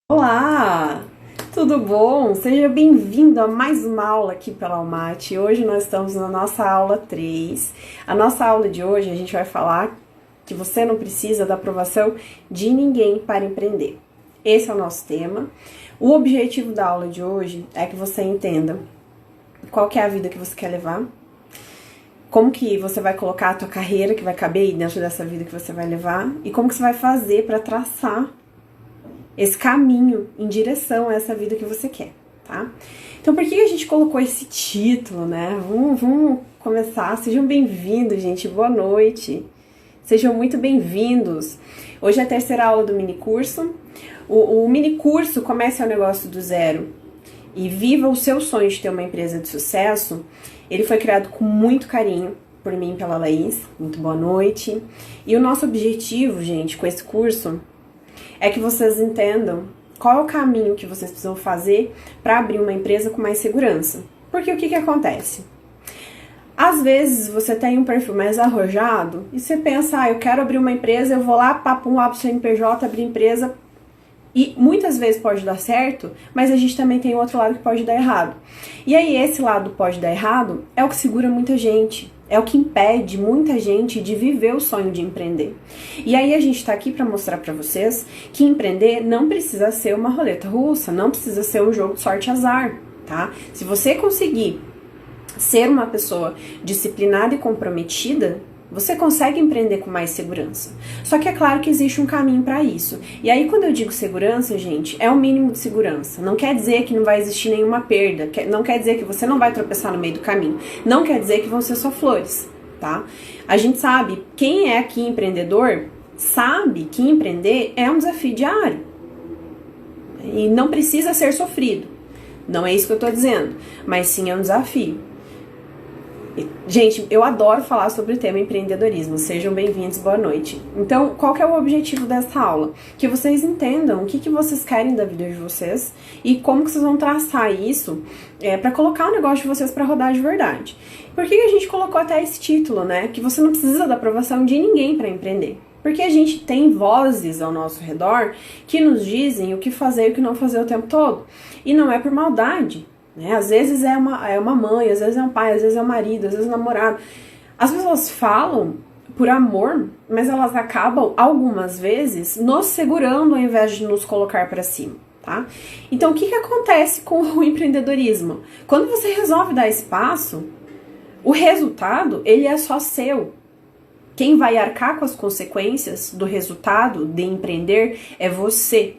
Olá, tudo bom? Seja bem-vindo a mais uma aula aqui pela Almaty. Hoje nós estamos na nossa aula 3. A nossa aula de hoje a gente vai falar que você não precisa da aprovação de ninguém para empreender. Esse é o nosso tema. O objetivo da aula de hoje é que você entenda qual que é a vida que você quer levar, como que você vai colocar a tua carreira que vai caber aí dentro dessa vida que você vai levar e como que você vai fazer para traçar esse caminho em direção a essa vida que você quer, tá? Então, por que a gente colocou esse título, né? Vamos começar. Sejam bem-vindos, gente. Boa noite. Sejam muito bem-vindos. Hoje é a terceira aula do minicurso. O minicurso Comece o Negócio do Zero e Viva o Seu Sonho de Ter uma Empresa de Sucesso. Ele foi criado com muito carinho por mim e pela Laís. Muito boa noite. E o nosso objetivo, gente, com esse curso é que vocês entendam qual é o caminho que vocês precisam fazer para abrir uma empresa com mais segurança. Porque o que acontece? Às vezes você tem um perfil mais arrojado e você pensa, eu quero abrir uma empresa, eu vou lá, papo pro CNPJ, abrir empresa. E muitas vezes pode dar certo, mas a gente também tem outro lado que pode dar errado. E aí esse lado pode dar errado é o que segura muita gente. É o que impede muita gente de viver o sonho de empreender. E aí a gente tá aqui para mostrar para vocês que empreender não precisa ser uma roleta russa, não precisa ser um jogo de sorte e azar, tá? Se você conseguir ser uma pessoa disciplinada e comprometida, você consegue empreender com mais segurança. Só que é claro que existe um caminho para isso. E aí quando eu digo segurança, gente, é o mínimo de segurança. Não quer dizer que não vai existir nenhuma perda, não quer dizer que você não vai tropeçar no meio do caminho. Não quer dizer que vão ser só flores, tá? A gente sabe, quem é aqui empreendedor, sabe que empreender é um desafio diário. E não precisa ser sofrido. Não é isso que eu tô dizendo, mas sim é um desafio. Gente, eu adoro falar sobre o tema empreendedorismo. Sejam bem-vindos, boa noite. Então, qual que é o objetivo dessa aula? Que vocês entendam o que vocês querem da vida de vocês e como que vocês vão traçar isso para colocar o negócio de vocês para rodar de verdade. Por que a gente colocou até esse título, né? Que você não precisa da aprovação de ninguém para empreender. Porque a gente tem vozes ao nosso redor que nos dizem o que fazer e o que não fazer o tempo todo. E não é por maldade. Às vezes é uma mãe, às vezes é um pai, às vezes é um marido, às vezes é um namorado. As pessoas falam por amor, mas elas acabam, algumas vezes, nos segurando ao invés de nos colocar para cima, tá? Então, o que acontece com o empreendedorismo? Quando você resolve dar esse passo, o resultado, ele é só seu. Quem vai arcar com as consequências do resultado de empreender é você.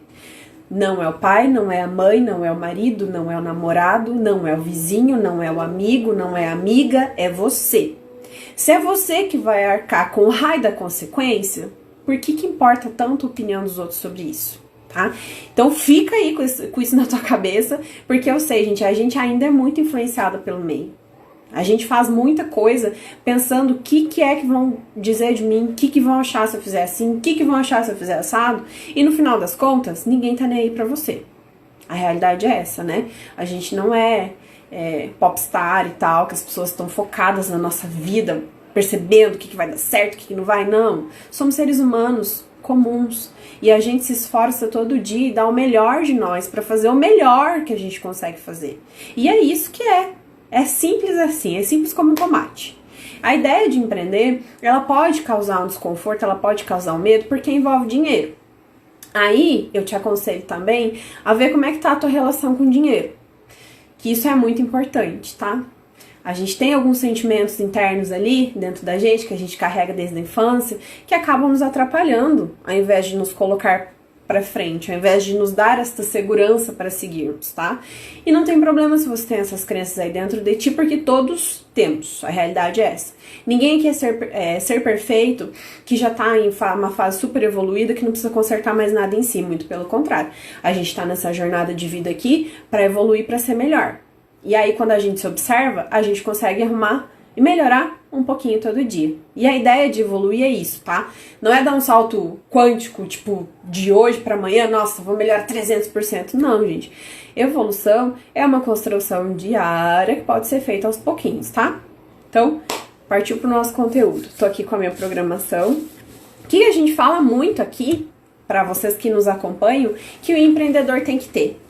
Não é o pai, não é a mãe, não é o marido, não é o namorado, não é o vizinho, não é o amigo, não é a amiga, é você. Se é você que vai arcar com o raio da consequência, por que importa tanto a opinião dos outros sobre isso, tá? Então fica aí com isso na tua cabeça, porque eu sei, gente, a gente ainda é muito influenciada pelo meio. A gente faz muita coisa pensando o que é que vão dizer de mim, o que vão achar se eu fizer assim, o que vão achar se eu fizer assado. E no final das contas, ninguém tá nem aí pra você. A realidade é essa, né? A gente não é popstar e tal, que as pessoas estão focadas na nossa vida, percebendo o que vai dar certo, o que não vai, não. Somos seres humanos comuns. E a gente se esforça todo dia e dá o melhor de nós pra fazer o melhor que a gente consegue fazer. E é isso que é. É simples assim, é simples como um tomate. A ideia de empreender, ela pode causar um desconforto, ela pode causar um medo, porque envolve dinheiro. Aí, eu te aconselho também a ver como é que tá a tua relação com o dinheiro. Que isso é muito importante, tá? A gente tem alguns sentimentos internos ali, dentro da gente, que a gente carrega desde a infância, que acabam nos atrapalhando, ao invés de nos colocar para frente, ao invés de nos dar esta segurança para seguirmos, tá? E não tem problema se você tem essas crenças aí dentro de ti, porque todos temos, a realidade é essa. Ninguém quer ser perfeito, que já tá em uma fase super evoluída, que não precisa consertar mais nada em si, muito pelo contrário. A gente tá nessa jornada de vida aqui para evoluir, para ser melhor. E aí, quando a gente se observa, a gente consegue arrumar e melhorar um pouquinho todo dia. E a ideia de evoluir é isso, tá? Não é dar um salto quântico, tipo, de hoje para amanhã, nossa, vou melhorar 300%. Não, gente. Evolução é uma construção diária que pode ser feita aos pouquinhos, tá? Então, partiu pro nosso conteúdo. Tô aqui com a minha programação. O que a gente fala muito aqui para vocês que nos acompanham, que o empreendedor tem que ter.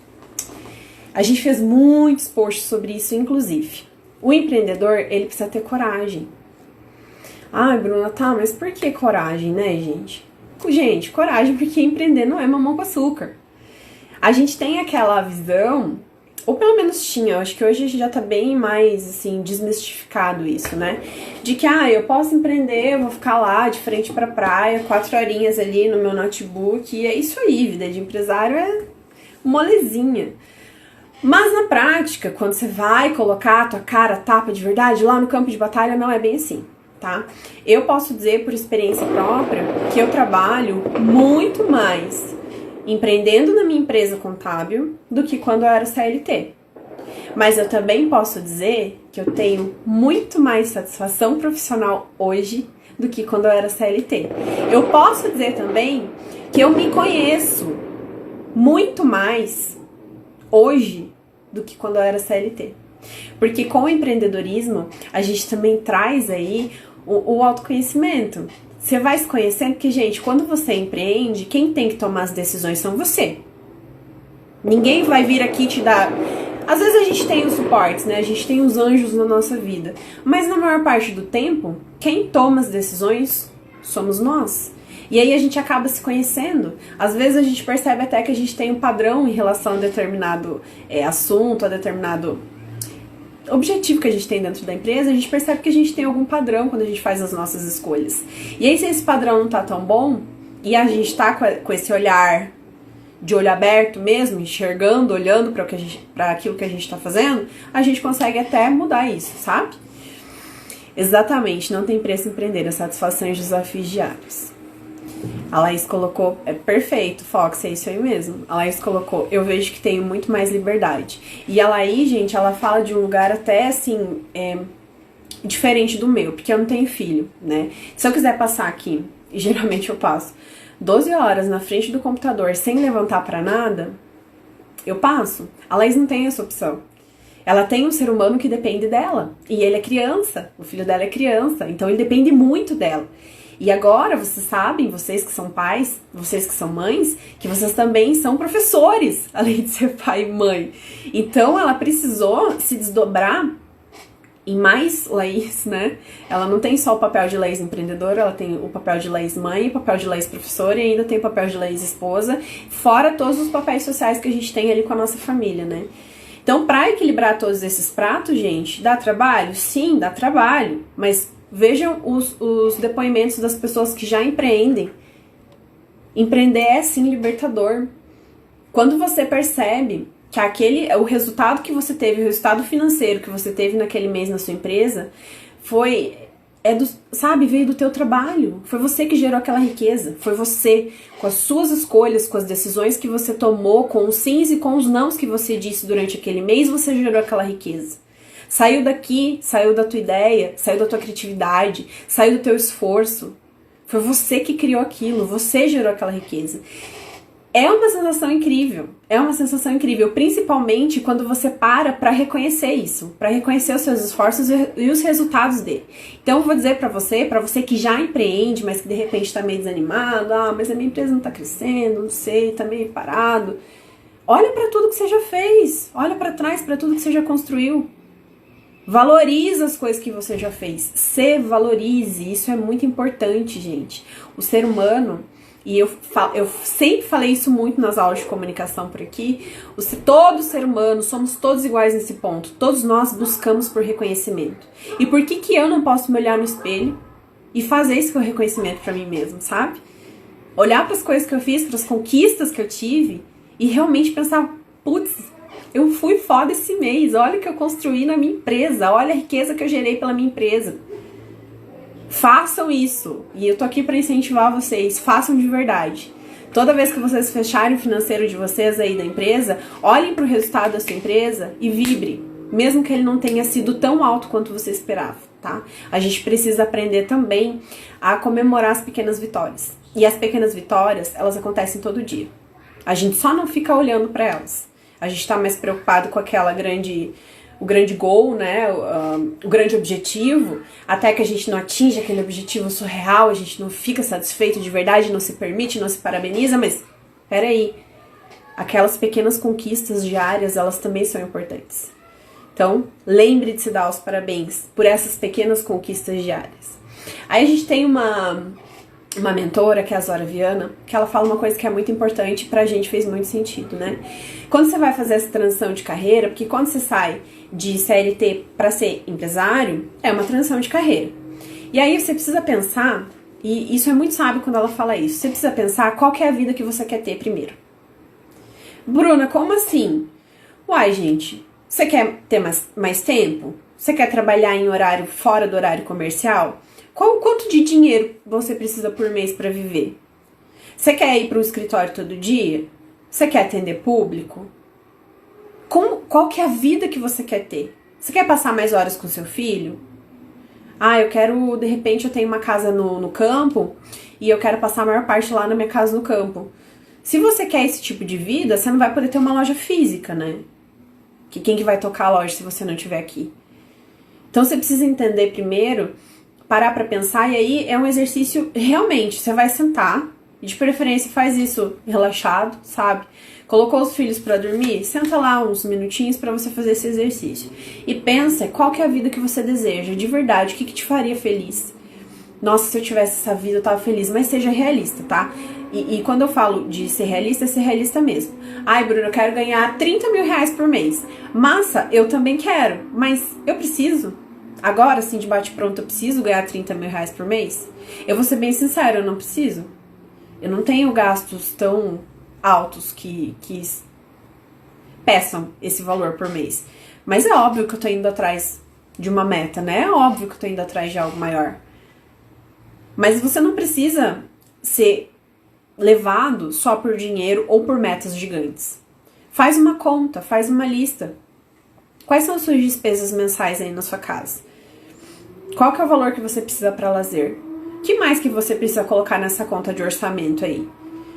A gente fez muitos posts sobre isso, inclusive. O empreendedor, ele precisa ter coragem. Ai, Bruna, tá, mas por que coragem, né, gente? Gente, coragem porque empreender não é mamão com açúcar. A gente tem aquela visão, ou pelo menos tinha, eu acho que hoje a gente já tá bem mais, assim, desmistificado isso, né? De que, eu posso empreender, eu vou ficar lá de frente pra praia, 4 horinhas ali no meu notebook, e é isso aí, vida de empresário é molezinha. Mas na prática, quando você vai colocar a tua cara, tapa de verdade, lá no campo de batalha, não é bem assim, tá? Eu posso dizer por experiência própria que eu trabalho muito mais empreendendo na minha empresa contábil do que quando eu era CLT. Mas eu também posso dizer que eu tenho muito mais satisfação profissional hoje do que quando eu era CLT. Eu posso dizer também que eu me conheço muito mais hoje do que quando eu era CLT. Porque com o empreendedorismo, a gente também traz aí o autoconhecimento. Você vai se conhecendo, porque, gente, quando você empreende, quem tem que tomar as decisões são você. Ninguém vai vir aqui te dar... Às vezes a gente tem os suportes, né? A gente tem os anjos na nossa vida. Mas na maior parte do tempo, quem toma as decisões somos nós. E aí a gente acaba se conhecendo. Às vezes a gente percebe até que a gente tem um padrão em relação a determinado assunto, a determinado objetivo que a gente tem dentro da empresa. A gente percebe que a gente tem algum padrão quando a gente faz as nossas escolhas. E aí se esse padrão não tá tão bom, e a gente tá com esse olhar de olho aberto mesmo, enxergando, olhando para aquilo que a gente tá fazendo, a gente consegue até mudar isso, sabe? Exatamente, não tem preço empreender, a satisfação e os desafios diários. A Laís colocou, é perfeito, Fox, é isso aí mesmo. A Laís colocou, eu vejo que tenho muito mais liberdade. E a Laís, gente, ela fala de um lugar até assim, diferente do meu, porque eu não tenho filho, né? Se eu quiser passar aqui, e geralmente eu passo 12 horas na frente do computador sem levantar pra nada, eu passo. A Laís não tem essa opção. Ela tem um ser humano que depende dela. E ele é criança, o filho dela é criança, então ele depende muito dela. E agora, vocês sabem, vocês que são pais, vocês que são mães, que vocês também são professores, além de ser pai e mãe. Então, ela precisou se desdobrar em mais Laís, né? Ela não tem só o papel de Laís empreendedora, ela tem o papel de Laís mãe, o papel de Laís professora e ainda tem o papel de Laís esposa, fora todos os papéis sociais que a gente tem ali com a nossa família, né? Então, para equilibrar todos esses pratos, gente, dá trabalho? Sim, dá trabalho, mas vejam os depoimentos das pessoas que já empreendem. Empreender é sim libertador. Quando você percebe que o resultado que você teve, o resultado financeiro que você teve naquele mês na sua empresa, veio do teu trabalho. Foi você que gerou aquela riqueza. Foi você, com as suas escolhas, com as decisões que você tomou, com os sims e com os nãos que você disse durante aquele mês, você gerou aquela riqueza. Saiu daqui, saiu da tua ideia, saiu da tua criatividade, saiu do teu esforço. Foi você que criou aquilo, você gerou aquela riqueza. É uma sensação incrível, principalmente quando você para reconhecer isso, para reconhecer os seus esforços e os resultados dele. Então eu vou dizer para você que já empreende, mas que de repente está meio desanimado, mas a minha empresa não está crescendo, não sei, está meio parado. Olha para tudo que você já fez, olha para trás, para tudo que você já construiu. Valoriza as coisas que você já fez. Se valorize. Isso é muito importante, gente. O ser humano, e eu sempre falei isso muito nas aulas de comunicação por aqui, todo ser humano, somos todos iguais nesse ponto. Todos nós buscamos por reconhecimento. E por que eu não posso me olhar no espelho e fazer esse reconhecimento pra mim mesmo, sabe? Olhar para as coisas que eu fiz, para as conquistas que eu tive e realmente pensar, putz, eu fui foda esse mês, olha o que eu construí na minha empresa, olha a riqueza que eu gerei pela minha empresa. Façam isso, e eu tô aqui para incentivar vocês, façam de verdade. Toda vez que vocês fecharem o financeiro de vocês aí da empresa, olhem pro resultado da sua empresa e vibre, mesmo que ele não tenha sido tão alto quanto você esperava, tá? A gente precisa aprender também a comemorar as pequenas vitórias. E as pequenas vitórias, elas acontecem todo dia. A gente só não fica olhando para elas. A gente tá mais preocupado com aquela grande o grande goal, né, o grande objetivo, até que a gente não atinge aquele objetivo surreal, a gente não fica satisfeito de verdade, não se permite, não se parabeniza, mas peraí, aquelas pequenas conquistas diárias, elas também são importantes. Então, lembre de se dar os parabéns por essas pequenas conquistas diárias. Aí a gente tem uma mentora, que é a Zora Viana, que ela fala uma coisa que é muito importante, pra gente fez muito sentido, né? Quando você vai fazer essa transição de carreira, porque quando você sai de CLT para ser empresário, é uma transição de carreira. E aí você precisa pensar, e isso é muito sábio quando ela fala isso, você precisa pensar qual que é a vida que você quer ter primeiro. Bruna, como assim? Uai, gente, você quer ter mais tempo? Você quer trabalhar em horário fora do horário comercial? Quanto de dinheiro você precisa por mês para viver? Você quer ir para o escritório todo dia? Você quer atender público? Qual que é a vida que você quer ter? Você quer passar mais horas com seu filho? Ah, eu quero, de repente, eu tenho uma casa no campo e eu quero passar a maior parte lá na minha casa no campo. Se você quer esse tipo de vida, você não vai poder ter uma loja física, né? Que quem que vai tocar a loja se você não estiver aqui? Então você precisa entender primeiro, parar pra pensar, e aí é um exercício realmente, você vai sentar, e de preferência faz isso relaxado, sabe? Colocou os filhos pra dormir, senta lá uns minutinhos pra você fazer esse exercício. E pensa qual que é a vida que você deseja, de verdade, o que te faria feliz. Nossa, se eu tivesse essa vida eu tava feliz, mas seja realista, tá? E quando eu falo de ser realista mesmo. Ai, Bruno, eu quero ganhar 30 mil reais por mês. Massa, eu também quero, mas eu preciso? Agora, assim, de bate-pronto, eu preciso ganhar 30 mil reais por mês? Eu vou ser bem sincera, eu não preciso. Eu não tenho gastos tão altos que peçam esse valor por mês. Mas é óbvio que eu tô indo atrás de uma meta, né? É óbvio que eu tô indo atrás de algo maior. Mas você não precisa ser levado só por dinheiro ou por metas gigantes. Faz uma conta, faz uma lista. Quais são as suas despesas mensais aí na sua casa? Qual que é o valor que você precisa para lazer? O que mais que você precisa colocar nessa conta de orçamento aí?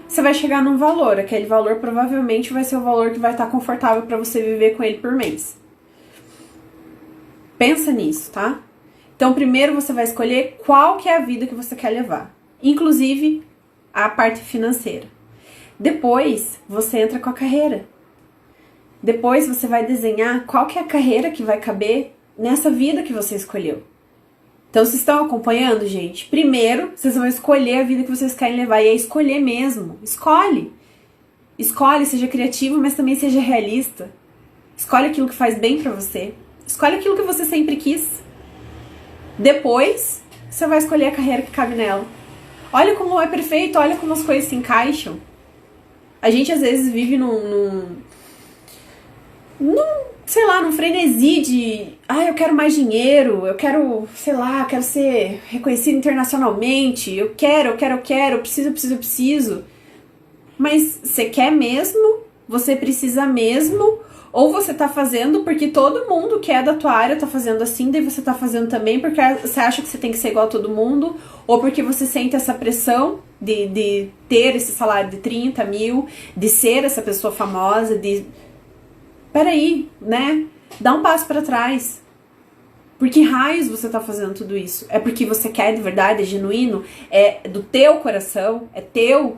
Você vai chegar num valor, aquele valor provavelmente vai ser o valor que vai estar confortável para você viver com ele por mês. Pensa nisso, tá? Então, primeiro você vai escolher qual que é a vida que você quer levar. Inclusive, a parte financeira. Depois, você entra com a carreira. Depois, você vai desenhar qual que é a carreira que vai caber nessa vida que você escolheu. Então, vocês estão acompanhando, gente? Primeiro, vocês vão escolher a vida que vocês querem levar. E é escolher mesmo. Escolhe. Escolhe, seja criativo, mas também seja realista. Escolhe aquilo que faz bem pra você. Escolhe aquilo que você sempre quis. Depois, você vai escolher a carreira que cabe nela. Olha como é perfeito, olha como as coisas se encaixam. A gente, às vezes, vive sei lá, num frenesi de eu quero mais dinheiro, eu quero, sei lá, quero ser reconhecido internacionalmente, eu quero, preciso. Mas você quer mesmo? Você precisa mesmo? Ou você tá fazendo porque todo mundo que é da tua área tá fazendo assim, daí você tá fazendo também porque você acha que você tem que ser igual a todo mundo, ou porque você sente essa pressão de ter esse salário de 30 mil, de ser essa pessoa famosa, Peraí, né? Dá um passo pra trás. Por que raios você tá fazendo tudo isso? É porque você quer de verdade, é genuíno? É do teu coração? É teu?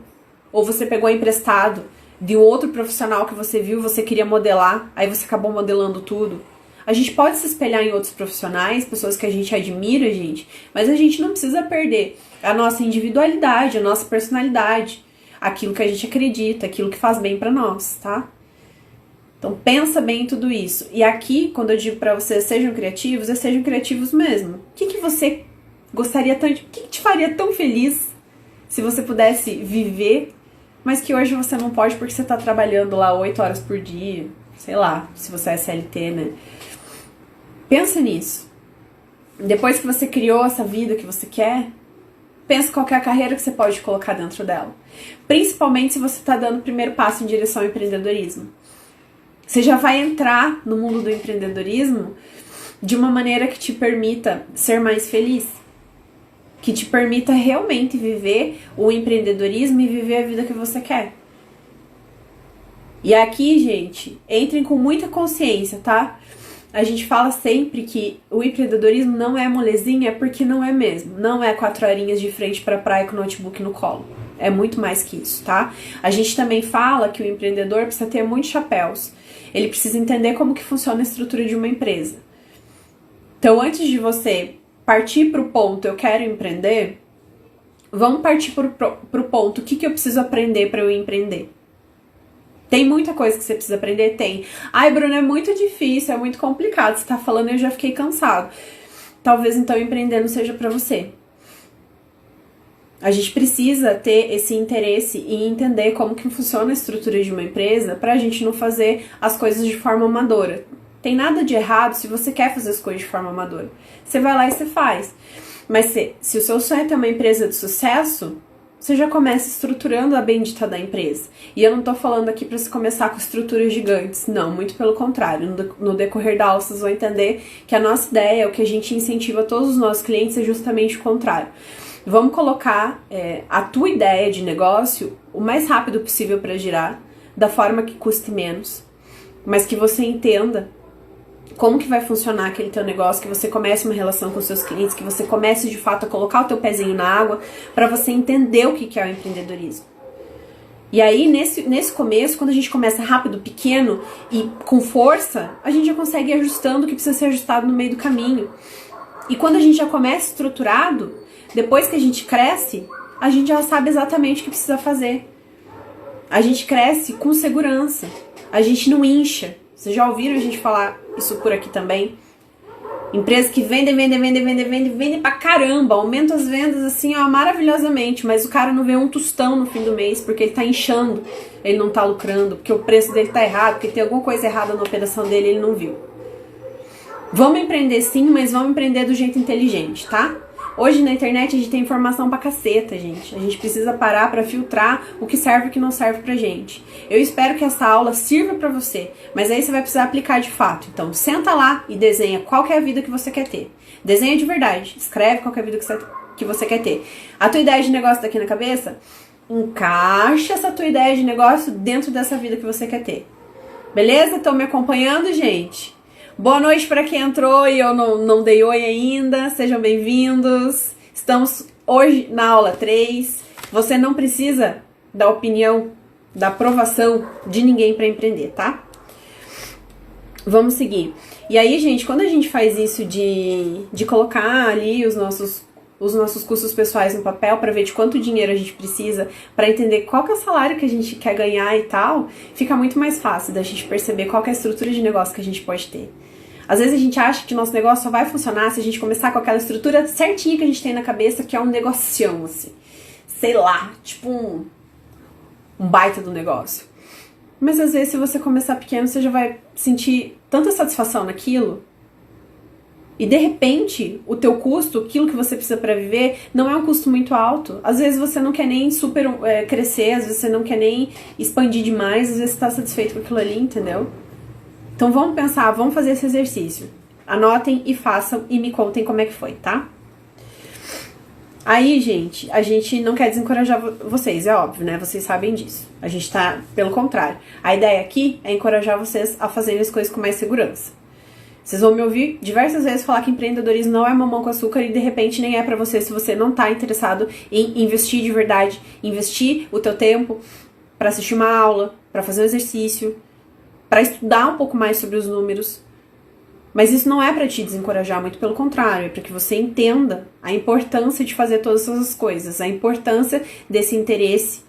Ou você pegou emprestado de um outro profissional que você viu, você queria modelar, aí você acabou modelando tudo? A gente pode se espelhar em outros profissionais, pessoas que a gente admira, gente, mas a gente não precisa perder a nossa individualidade, a nossa personalidade, aquilo que a gente acredita, aquilo que faz bem pra nós, tá? Então pensa bem em tudo isso. E aqui, quando eu digo pra vocês sejam criativos, sejam criativos mesmo. O que você gostaria tanto, o que te faria tão feliz se você pudesse viver, mas que hoje você não pode porque você tá trabalhando lá 8 horas por dia, sei lá, se você é SLT, né? Pensa nisso. Depois que você criou essa vida que você quer, pensa qual que é a carreira que você pode colocar dentro dela. Principalmente se você tá dando o primeiro passo em direção ao empreendedorismo. Você já vai entrar no mundo do empreendedorismo de uma maneira que te permita ser mais feliz. Que te permita realmente viver o empreendedorismo e viver a vida que você quer. E aqui, gente, entrem com muita consciência, tá? a gente fala sempre que o empreendedorismo não é molezinha, porque não é mesmo. Não é 4 horinhas de frente pra praia com o notebook no colo. É muito mais que isso, tá? A gente também fala que o empreendedor precisa ter muitos chapéus. Ele precisa entender como que funciona a estrutura de uma empresa. Então, antes de você partir pro ponto, eu quero empreender, vamos partir pro ponto, o que eu preciso aprender para eu empreender? Tem muita coisa que você precisa aprender? Tem. Ai, Bruna, é muito difícil, é muito complicado. Você tá falando e eu já fiquei cansado. Talvez, então, empreender não seja pra você. A gente precisa ter esse interesse em entender como que funciona a estrutura de uma empresa pra gente não fazer as coisas de forma amadora. Tem nada de errado se você quer fazer as coisas de forma amadora. Você vai lá e você faz. Mas se o seu sonho é ter uma empresa de sucesso, você já começa estruturando a bendita da empresa. E eu não tô falando aqui pra você começar com estruturas gigantes. Não, muito pelo contrário. No decorrer da aula vocês vão entender que a nossa ideia, o que a gente incentiva todos os nossos clientes é justamente o contrário. Vamos colocar a tua ideia de negócio o mais rápido possível para girar, da forma que custe menos, mas que você entenda como que vai funcionar aquele teu negócio, que você comece uma relação com seus clientes, que você comece de fato a colocar o teu pezinho na água para você entender o que é o empreendedorismo. E aí, nesse começo, quando a gente começa rápido, pequeno e com força, a gente já consegue ir ajustando o que precisa ser ajustado no meio do caminho. E quando a gente já começa estruturado, depois que a gente cresce, a gente já sabe exatamente o que precisa fazer. A gente cresce com segurança. A gente não incha. Vocês já ouviram a gente falar isso por aqui também? Empresas que vendem pra caramba. Aumentam as vendas assim, ó, maravilhosamente. Mas o cara não vê um tostão no fim do mês porque ele tá inchando. Ele não tá lucrando, porque o preço dele tá errado, porque tem alguma coisa errada na operação dele e ele não viu. Vamos empreender sim, mas vamos empreender do jeito inteligente, tá? Hoje na internet a gente tem informação pra caceta, gente. A gente precisa parar pra filtrar o que serve e o que não serve pra gente. Eu espero que essa aula sirva pra você, mas aí você vai precisar aplicar de fato. Então senta lá e desenha qual que é a vida que você quer ter. Desenha de verdade, escreve qual que é a vida que você quer ter. A tua ideia de negócio tá aqui na cabeça? Encaixa essa tua ideia de negócio dentro dessa vida que você quer ter. Beleza? Estão me acompanhando, gente? Boa noite para quem entrou e eu não dei oi ainda, sejam bem-vindos. Estamos hoje na aula 3. Você não precisa da opinião, da aprovação de ninguém para empreender, tá? Vamos seguir. E aí, gente, quando a gente faz isso de colocar ali os nossos custos pessoais no papel para ver de quanto dinheiro a gente precisa, para entender qual que é o salário que a gente quer ganhar e tal, fica muito mais fácil da gente perceber qual que é a estrutura de negócio que a gente pode ter. Às vezes a gente acha que nosso negócio só vai funcionar se a gente começar com aquela estrutura certinha que a gente tem na cabeça, que é um negocião, assim. Sei lá, tipo um baita do negócio. Mas às vezes se você começar pequeno, você já vai sentir tanta satisfação naquilo. E de repente, o teu custo, aquilo que você precisa para viver, não é um custo muito alto. Às vezes você não quer nem super crescer, às vezes você não quer nem expandir demais, às vezes você tá satisfeito com aquilo ali, entendeu? Então vamos pensar, vamos fazer esse exercício. Anotem e façam e me contem como é que foi, tá? Aí, gente, a gente não quer desencorajar vocês, é óbvio, né? Vocês sabem disso. A gente tá, pelo contrário. A ideia aqui é encorajar vocês a fazerem as coisas com mais segurança. Vocês vão me ouvir diversas vezes falar que empreendedorismo não é mamão com açúcar e de repente nem é pra você se você não tá interessado em investir de verdade, investir o teu tempo pra assistir uma aula, pra fazer um exercício, pra estudar um pouco mais sobre os números. Mas isso não é pra te desencorajar, muito pelo contrário, é pra que você entenda a importância de fazer todas essas coisas, a importância desse interesse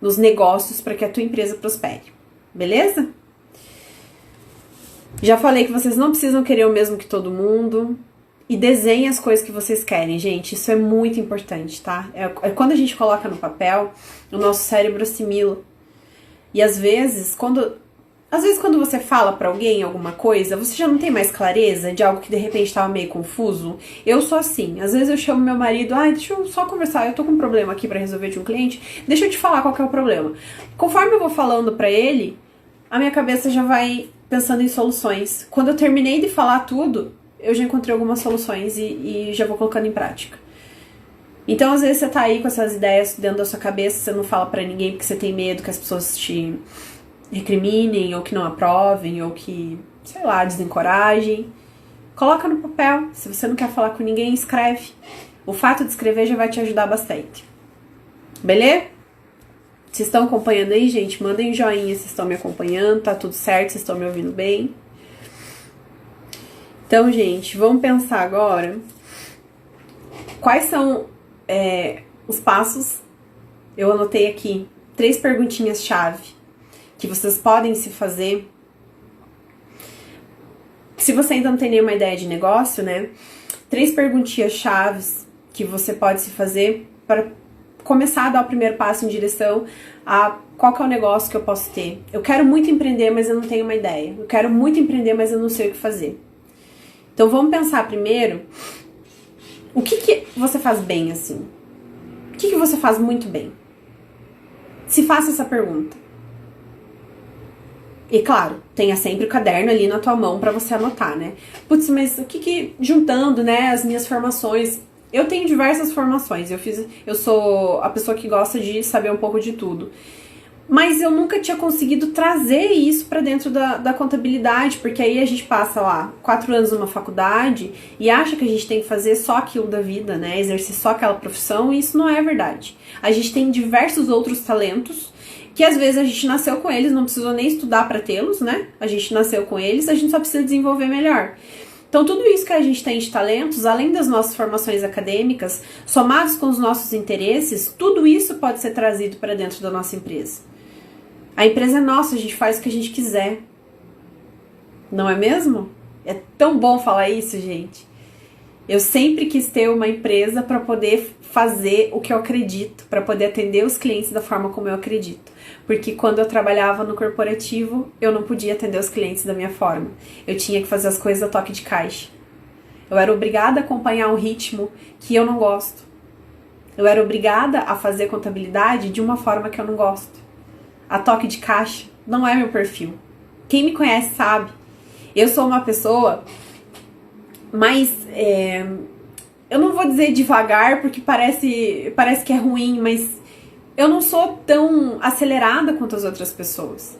nos negócios pra que a tua empresa prospere. Beleza? Já falei que vocês não precisam querer o mesmo que todo mundo. E desenhem as coisas que vocês querem, gente. Isso é muito importante, tá? É quando a gente coloca no papel, o nosso cérebro assimila. E às vezes, quando você fala pra alguém alguma coisa, você já não tem mais clareza de algo que de repente tava meio confuso. Eu sou assim. Às vezes eu chamo meu marido, deixa eu só conversar, eu tô com um problema aqui pra resolver de um cliente, deixa eu te falar qual que é o problema. Conforme eu vou falando pra ele, a minha cabeça já vai pensando em soluções. Quando eu terminei de falar tudo, eu já encontrei algumas soluções e já vou colocando em prática. Então, às vezes, você tá aí com essas ideias dentro da sua cabeça, você não fala pra ninguém porque você tem medo que as pessoas te recriminem, ou que não aprovem, ou que, sei lá, desencorajem. Coloca no papel. Se você não quer falar com ninguém, escreve. O fato de escrever já vai te ajudar bastante. Beleza? Vocês estão acompanhando aí, gente? Mandem joinha se estão me acompanhando. Tá tudo certo? Vocês estão me ouvindo bem? Então, gente, vamos pensar agora quais são os passos. Eu anotei aqui 3 perguntinhas-chave que vocês podem se fazer. Se você ainda não tem nenhuma ideia de negócio, né? 3 perguntinhas-chave que você pode se fazer para começar a dar o primeiro passo em direção a qual que é o negócio que eu posso ter. Eu quero muito empreender, mas eu não tenho uma ideia. Eu quero muito empreender, mas eu não sei o que fazer. Então vamos pensar primeiro o que você faz bem assim? O que você faz muito bem? Se faça essa pergunta. E claro, tenha sempre o caderno ali na tua mão pra você anotar, né? Putz, mas o que juntando, né, as minhas formações. Eu tenho diversas formações. Eu sou a pessoa que gosta de saber um pouco de tudo. Mas eu nunca tinha conseguido trazer isso pra dentro da contabilidade, porque aí a gente passa lá 4 anos numa faculdade e acha que a gente tem que fazer só aquilo da vida, né? Exercer só aquela profissão, e isso não é verdade. A gente tem diversos outros talentos que às vezes a gente nasceu com eles, não precisou nem estudar pra tê-los, né? A gente nasceu com eles, a gente só precisa desenvolver melhor. Então tudo isso que a gente tem de talentos, além das nossas formações acadêmicas, somados com os nossos interesses, tudo isso pode ser trazido para dentro da nossa empresa. A empresa é nossa, a gente faz o que a gente quiser. Não é mesmo? É tão bom falar isso, gente. Eu sempre quis ter uma empresa para poder fazer o que eu acredito, para poder atender os clientes da forma como eu acredito. Porque quando eu trabalhava no corporativo, eu não podia atender os clientes da minha forma. Eu tinha que fazer as coisas a toque de caixa. Eu era obrigada a acompanhar um ritmo que eu não gosto. Eu era obrigada a fazer contabilidade de uma forma que eu não gosto. A toque de caixa não é meu perfil. Quem me conhece sabe. Eu sou uma pessoa mais... eu não vou dizer devagar, porque parece que é ruim, mas eu não sou tão acelerada quanto as outras pessoas.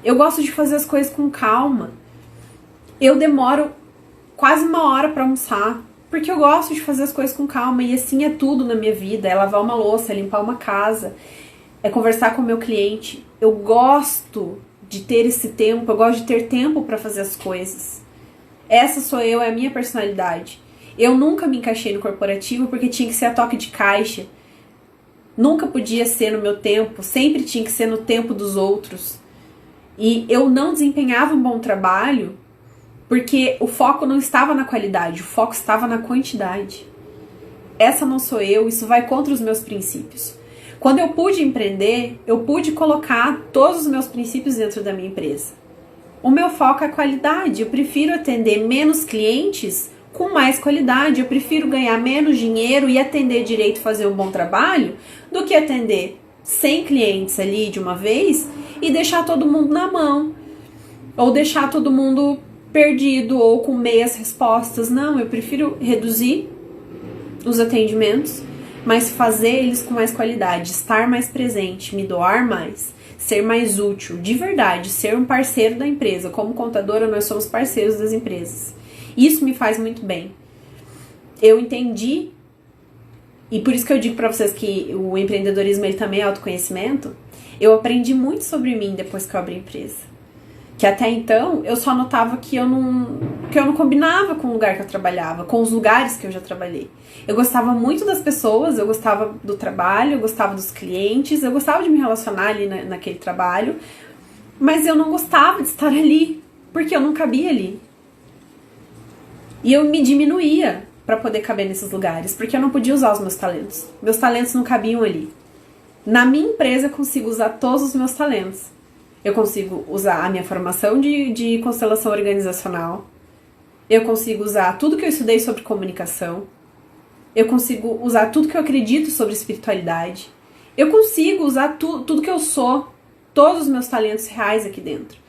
Eu gosto de fazer as coisas com calma. Eu demoro quase 1 hora para almoçar, porque eu gosto de fazer as coisas com calma, e assim é tudo na minha vida. É lavar uma louça, é limpar uma casa, é conversar com o meu cliente. Eu gosto de ter esse tempo, eu gosto de ter tempo para fazer as coisas. Essa sou eu, é a minha personalidade. Eu nunca me encaixei no corporativo porque tinha que ser a toque de caixa. Nunca podia ser no meu tempo, sempre tinha que ser no tempo dos outros. E eu não desempenhava um bom trabalho porque o foco não estava na qualidade, o foco estava na quantidade. Essa não sou eu, isso vai contra os meus princípios. Quando eu pude empreender, eu pude colocar todos os meus princípios dentro da minha empresa. O meu foco é qualidade, eu prefiro atender menos clientes com mais qualidade, eu prefiro ganhar menos dinheiro e atender direito, fazer um bom trabalho, do que atender 100 clientes ali de uma vez e deixar todo mundo na mão, ou deixar todo mundo perdido ou com meias respostas. Não, eu prefiro reduzir os atendimentos, mas fazer eles com mais qualidade, estar mais presente, me doar mais, ser mais útil, de verdade, ser um parceiro da empresa. Como contadora, nós somos parceiros das empresas. Isso me faz muito bem. Eu entendi, e por isso que eu digo pra vocês que o empreendedorismo ele também é autoconhecimento. Eu aprendi muito sobre mim depois que eu abri a empresa. Que até então eu só notava que eu não combinava com o lugar que eu trabalhava, com os lugares que eu já trabalhei. Eu gostava muito das pessoas, eu gostava do trabalho, eu gostava dos clientes, eu gostava de me relacionar ali naquele trabalho, mas eu não gostava de estar ali, porque eu não cabia ali. E eu me diminuía para poder caber nesses lugares, porque eu não podia usar os meus talentos. Meus talentos não cabiam ali. Na minha empresa eu consigo usar todos os meus talentos. Eu consigo usar a minha formação de constelação organizacional. Eu consigo usar tudo que eu estudei sobre comunicação. Eu consigo usar tudo que eu acredito sobre espiritualidade. Eu consigo usar tudo que eu sou, todos os meus talentos reais aqui dentro.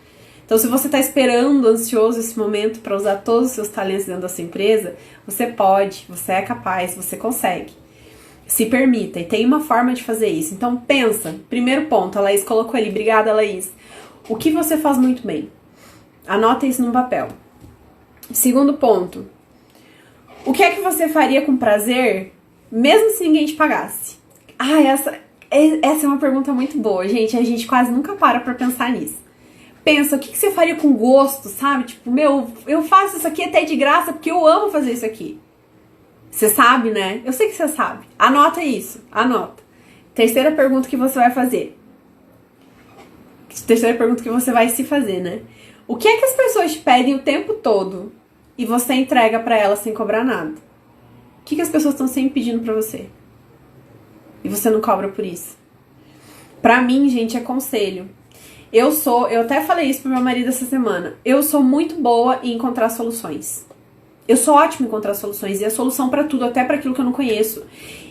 Então, se você está esperando, ansioso esse momento para usar todos os seus talentos dentro da sua empresa, você pode, você é capaz, você consegue. Se permita, e tem uma forma de fazer isso. Então, pensa. Primeiro ponto, a Laís colocou ali. Obrigada, Laís. O que você faz muito bem? Anota isso num papel. Segundo ponto. O que é que você faria com prazer, mesmo se ninguém te pagasse? Essa é uma pergunta muito boa, gente. A gente quase nunca para pra pensar nisso. Pensa, o que você faria com gosto, sabe? Tipo, eu faço isso aqui até de graça porque eu amo fazer isso aqui. Você sabe, né? Eu sei que você sabe. Anota isso, anota. Terceira pergunta que você vai fazer. Terceira pergunta que você vai se fazer, né? O que é que as pessoas te pedem o tempo todo e você entrega pra elas sem cobrar nada? O que as pessoas estão sempre pedindo pra você? E você não cobra por isso? Pra mim, gente, é conselho. Eu até falei isso pro meu marido essa semana. Eu sou muito boa em encontrar soluções. Eu sou ótima em encontrar soluções. E a solução pra tudo, até pra aquilo que eu não conheço.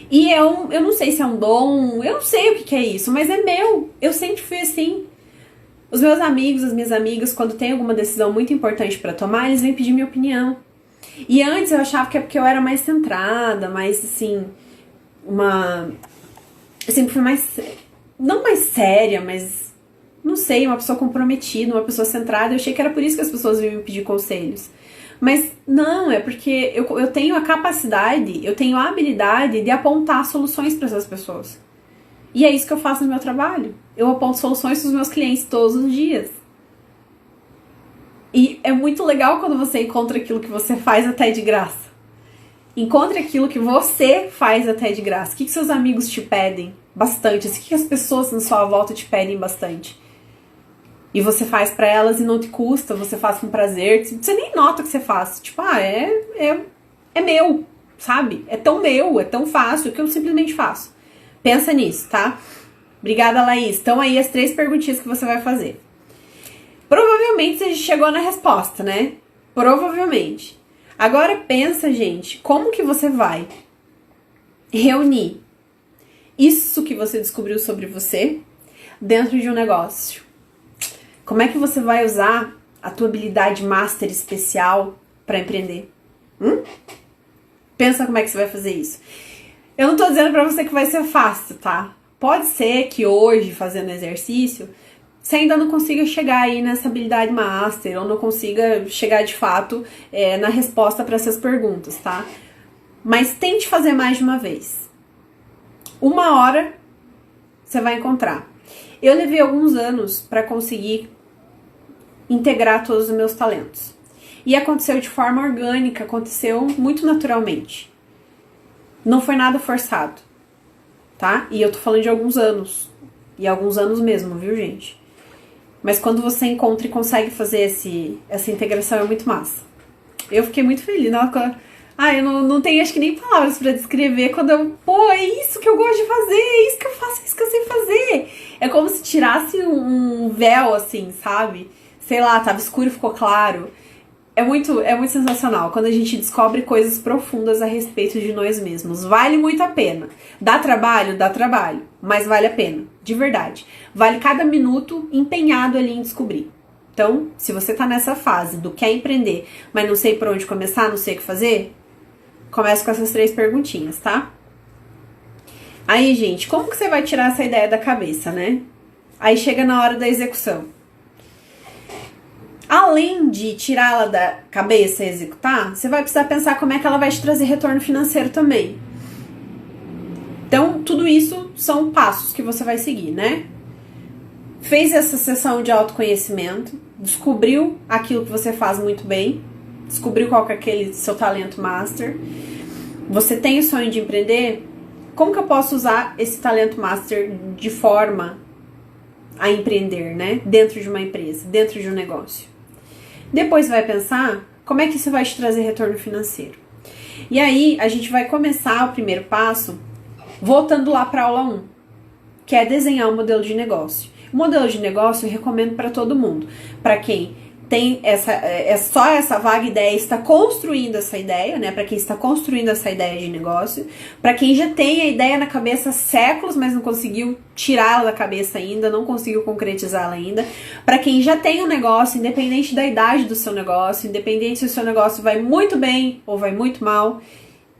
E eu não sei se é um dom, eu não sei o que é isso, mas é meu. Eu sempre fui assim. Os meus amigos, as minhas amigas, quando tem alguma decisão muito importante pra tomar, eles vêm pedir minha opinião. E antes eu achava que é porque eu era mais centrada, mais assim, eu sempre fui mais, não mais séria, mas, não sei, uma pessoa comprometida, uma pessoa centrada. Eu achei que era por isso que as pessoas vinham me pedir conselhos. Mas não, é porque eu tenho a capacidade, eu tenho a habilidade de apontar soluções para essas pessoas. E é isso que eu faço no meu trabalho. Eu aponto soluções para os meus clientes todos os dias. E é muito legal quando você encontra aquilo que você faz até de graça. Encontre aquilo que você faz até de graça. O que seus amigos te pedem bastante? O que as pessoas na sua volta te pedem bastante? E você faz pra elas e não te custa, você faz com prazer. Você nem nota o que você faz. Tipo, é meu, sabe? É tão meu, é tão fácil que eu simplesmente faço. Pensa nisso, tá? Obrigada, Laís. Então aí as 3 perguntinhas que você vai fazer. Provavelmente você chegou na resposta, né? Provavelmente. Agora pensa, gente, como que você vai reunir isso que você descobriu sobre você dentro de um negócio? Como é que você vai usar a tua habilidade master especial para empreender? Pensa como é que você vai fazer isso. Eu não tô dizendo pra você que vai ser fácil, tá? Pode ser que hoje, fazendo exercício, você ainda não consiga chegar aí nessa habilidade master, ou não consiga chegar de fato na resposta para essas perguntas, tá? Mas tente fazer mais de uma vez. 1 hora você vai encontrar. Eu levei alguns anos para conseguir integrar todos os meus talentos. E aconteceu de forma orgânica, aconteceu muito naturalmente. Não foi nada forçado, tá? E eu tô falando de alguns anos. E alguns anos mesmo, viu, gente? Mas quando você encontra e consegue fazer essa integração, é muito massa. Eu fiquei muito feliz. Eu não tenho, acho que nem palavras pra descrever quando é isso que eu gosto de fazer, é isso que eu faço, é isso que eu sei fazer. É como se tirasse um véu, assim, sabe? Sei lá, tava escuro e ficou claro. É muito sensacional quando a gente descobre coisas profundas a respeito de nós mesmos. Vale muito a pena. Dá trabalho, mas vale a pena, de verdade. Vale cada minuto empenhado ali em descobrir. Então, se você tá nessa fase do quer empreender, mas não sei por onde começar, não sei o que fazer, comece com essas 3 perguntinhas, tá? Aí, gente, como que você vai tirar essa ideia da cabeça, né? Aí chega na hora da execução. Além de tirá-la da cabeça e executar, você vai precisar pensar como é que ela vai te trazer retorno financeiro também. Então, tudo isso são passos que você vai seguir, né? Fez essa sessão de autoconhecimento, descobriu aquilo que você faz muito bem, descobriu qual que é aquele seu talento master. Você tem o sonho de empreender? Como que eu posso usar esse talento master de forma a empreender, né? Dentro de uma empresa, dentro de um negócio. Depois vai pensar como é que isso vai te trazer retorno financeiro. E aí a gente vai começar o primeiro passo voltando lá para a aula 1, que é desenhar um modelo de negócio. O modelo de negócio eu recomendo para todo mundo. Para quem tem só essa vaga ideia, está construindo essa ideia, né? Para quem está construindo essa ideia de negócio, para quem já tem a ideia na cabeça há séculos, mas não conseguiu tirá-la da cabeça ainda, não conseguiu concretizá-la ainda, para quem já tem um negócio, independente da idade do seu negócio, independente se o seu negócio vai muito bem ou vai muito mal,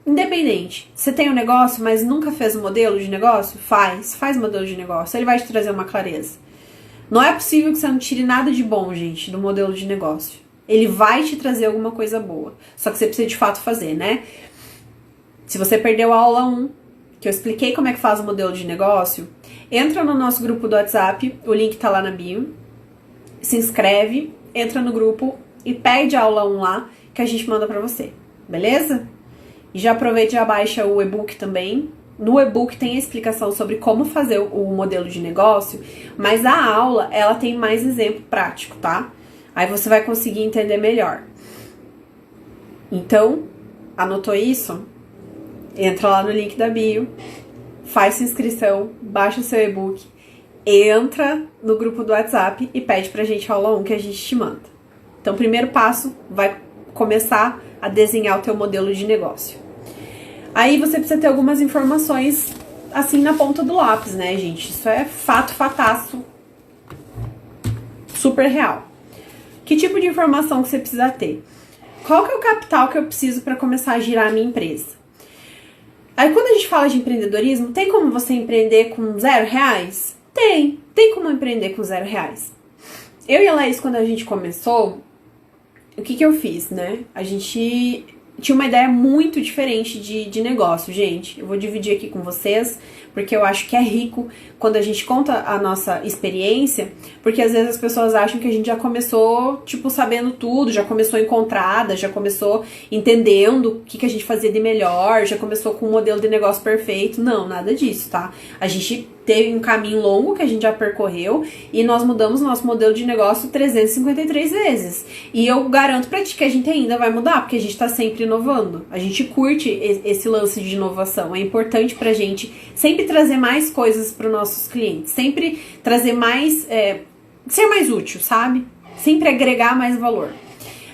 independente. Você tem um negócio, mas nunca fez um modelo de negócio? Faz modelo de negócio, ele vai te trazer uma clareza. Não é possível que você não tire nada de bom, gente, do modelo de negócio. Ele vai te trazer alguma coisa boa. Só que você precisa de fato fazer, né? Se você perdeu a aula 1, que eu expliquei como é que faz o modelo de negócio, entra no nosso grupo do WhatsApp, o link tá lá na bio, se inscreve, entra no grupo e pede a aula 1 lá, que a gente manda pra você, beleza? E já aproveita e já baixa o e-book também. No e-book tem a explicação sobre como fazer o modelo de negócio, mas a aula, ela tem mais exemplo prático, tá? Aí você vai conseguir entender melhor. Então, anotou isso? Entra lá no link da bio, faz sua inscrição, baixa o seu e-book, entra no grupo do WhatsApp e pede pra gente a aula 1 que a gente te manda. Então, o primeiro passo vai começar a desenhar o teu modelo de negócio. Aí você precisa ter algumas informações assim na ponta do lápis, né, gente? Isso é fato, fataço, super real. Que tipo de informação que você precisa ter? Qual que é o capital que eu preciso para começar a girar a minha empresa? Aí quando a gente fala de empreendedorismo, tem como você empreender com R$0? Tem como empreender com R$0. Eu e a Laís, quando a gente começou, o que eu fiz, né? A gente tinha uma ideia muito diferente de negócio, gente. Eu vou dividir aqui com vocês, porque eu acho que é rico quando a gente conta a nossa experiência, porque às vezes as pessoas acham que a gente já começou, tipo, sabendo tudo, já começou encontrada, já começou entendendo o que a gente fazia de melhor, já começou com um modelo de negócio perfeito. Não, nada disso, tá? A gente teve um caminho longo que a gente já percorreu e nós mudamos nosso modelo de negócio 353 vezes. E eu garanto pra ti que a gente ainda vai mudar, porque a gente tá sempre inovando. A gente curte esse lance de inovação. É importante pra gente sempre trazer mais coisas para os nossos clientes, sempre trazer mais, ser mais útil, sabe? Sempre agregar mais valor.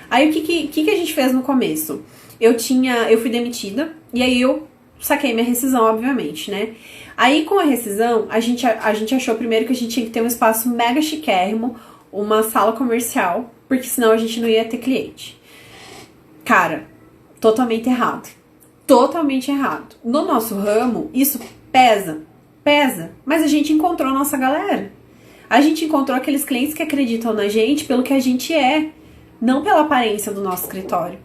Aí o que a gente fez no começo? Eu fui demitida e aí eu saquei minha rescisão, obviamente, né? Aí com a rescisão, a gente achou primeiro que a gente tinha que ter um espaço mega chiquérrimo, uma sala comercial, porque senão a gente não ia ter cliente. Cara, totalmente errado. Totalmente errado. No nosso ramo, isso pesa, mas a gente encontrou a nossa galera. A gente encontrou aqueles clientes que acreditam na gente pelo que a gente é, não pela aparência do nosso escritório.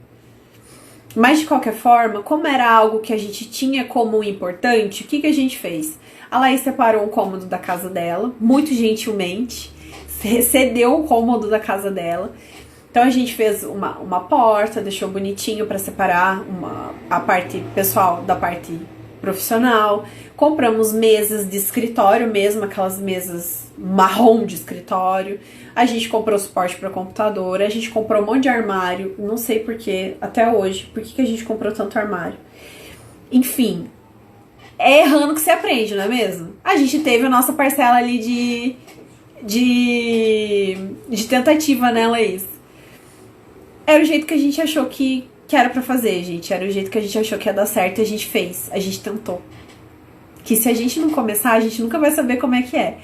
Mas de qualquer forma, como era algo que a gente tinha como importante, o que a gente fez? A Laís separou um cômodo da casa dela, muito gentilmente, cedeu o cômodo da casa dela. Então a gente fez uma porta, deixou bonitinho para separar a parte pessoal da parte profissional. Compramos mesas de escritório mesmo, aquelas mesas marrom de escritório. A gente comprou suporte para computador, a gente comprou um monte de armário, não sei porquê, até hoje, por que a gente comprou tanto armário. Enfim, é errando que se aprende, não é mesmo? A gente teve a nossa parcela ali de tentativa, né, Laís? Era o jeito que a gente achou que era pra fazer, gente. Era o jeito que a gente achou que ia dar certo e a gente fez. A gente tentou. Que se a gente não começar, a gente nunca vai saber como é que é.